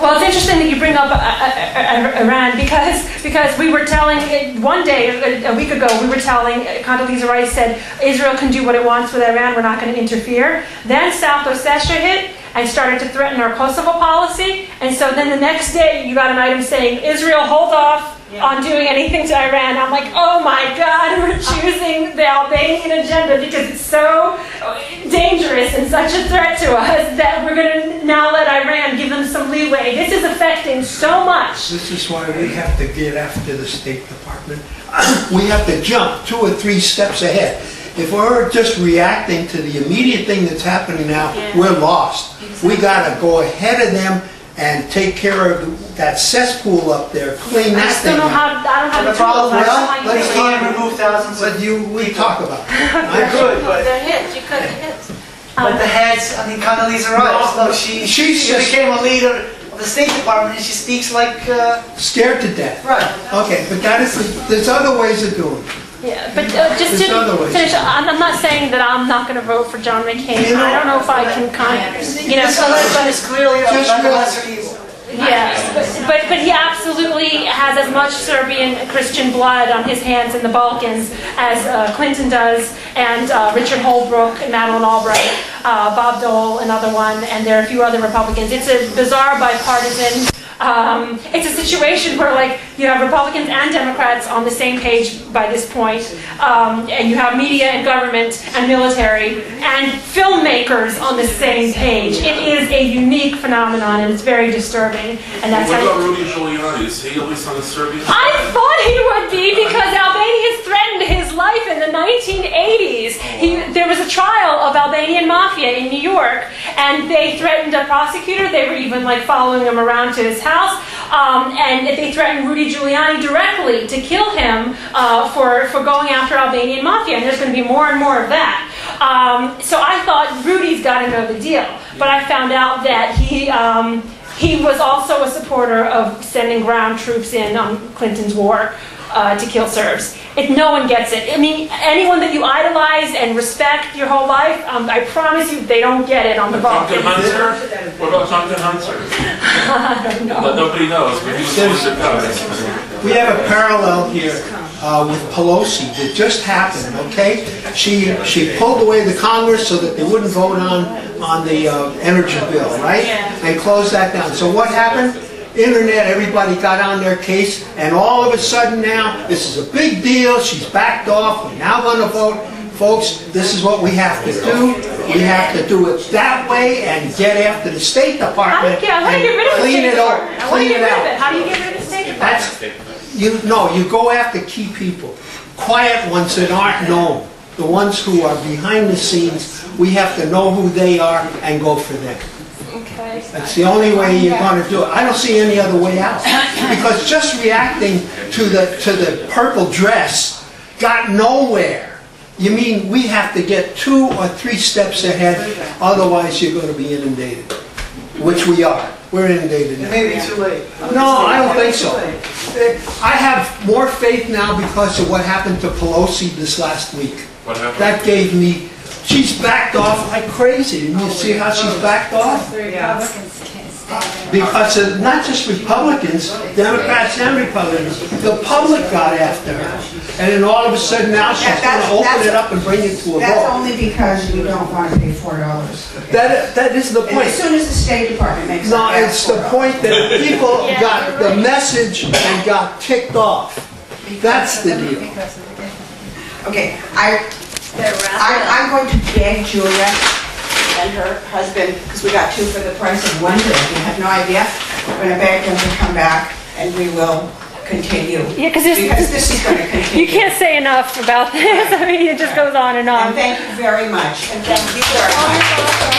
Well, it's interesting that you bring up Iran because we were telling one day a week ago we were telling Condoleezza Rice said Israel can do what it wants with Iran, we're not going to interfere. Then South Ossetia hit and started to threaten our Kosovo policy, and so then the next day you got an item saying Israel hold off on doing anything to Iran. I'm like, oh my God, we're choosing the Albanian agenda because it's so dangerous and such a threat to us that we're going to now let Iran give them some leeway. This is affecting so much. This is why we have to get after the State Department. We have to jump 2 or 3 steps ahead. If we're just reacting to the immediate thing that's happening now, we're lost. We got to go ahead of them and take care of that cesspool up there, clean that thing up. I don't have the problem. Well, let's can't remove thousands. But we talk about it. I could, but They're hits, you cut the hits. but the heads. I mean, Condoleezza Rice. Look, she became a leader of the State Department, and she speaks like scared to death. Right. Okay, but there's other ways of doing it. Yeah, but just to finish, I'm not saying that I'm not going to vote for John McCain. I don't know if I can This election is clearly a lesser evil. Yes, but he absolutely has as much Serbian Christian blood on his hands in the Balkans as Clinton does, and Richard Holbrooke, and Madeleine Albright, Bob Dole, another one, and there are a few other Republicans. It's a bizarre bipartisan. It's a situation where, like, you have Republicans and Democrats on the same page by this point, and you have media and government and military and filmmakers on the same page. It is a unique phenomenon, and it's very disturbing. And that's what about Rudy Giuliani? Is he at least on the Serbian side? I thought he would be because Albania threatened his life in the 1980s. There was a trial of Albanian mafia in New York, and they threatened a prosecutor. They were even like following him around to his house, and they threatened Rudy Giuliani directly to kill him for going after Albanian mafia. And there's going to be more and more of that. So I thought Rudy's got to know the deal, but I found out that he was also a supporter of sending ground troops in on Clinton's war to kill Serbs. No one gets it. I mean, anyone that you idolize and respect your whole life, I promise you, they don't get it on the Balkans. What about Duncan Hunter? I don't know. Nobody knows, but he was supposed to. We have a parallel here with Pelosi that just happened, okay? She pulled away the Congress so that they wouldn't vote on the energy bill, right? And closed that down. So what happened? Internet, everybody got on their case, and all of a sudden now, this is a big deal, she's backed off, we're now going to vote. Folks, this is what we have to do. We have to do it that way and get after the State Department and clean it up, clean it out. How do you get rid of the State Department? You go after key people, quiet ones that aren't known, the ones who are behind the scenes. We have to know who they are and go for them. Okay. That's the only way you're going to do it. I don't see any other way out. Because just reacting to the purple dress got nowhere. You mean we have to get 2 or 3 steps ahead, otherwise you're going to be inundated, which we are. We're inundated now. It may be too late. No, I don't think so. I have more faith now because of what happened to Pelosi this last week. What happened? That gave me... She's backed off like crazy. Didn't you see how she's backed off? Because of not just Republicans, Democrats and Republicans, the public got after her. And then all of a sudden now she's going to open it up and bring it to a vote. That's only because you don't want to pay $4. That is the point. As soon as the State Department makes No, it's the point that people got the message and got ticked off. That's the deal. Okay, I'm going to beg Julia and her husband, because we got 2 for the price of 1 today, you have no idea. I'm going to beg them to come back and we will continue. Yeah, because this is going to continue. You can't say enough about this. I mean, it just goes on and on. And thank you very much. And thank you very much.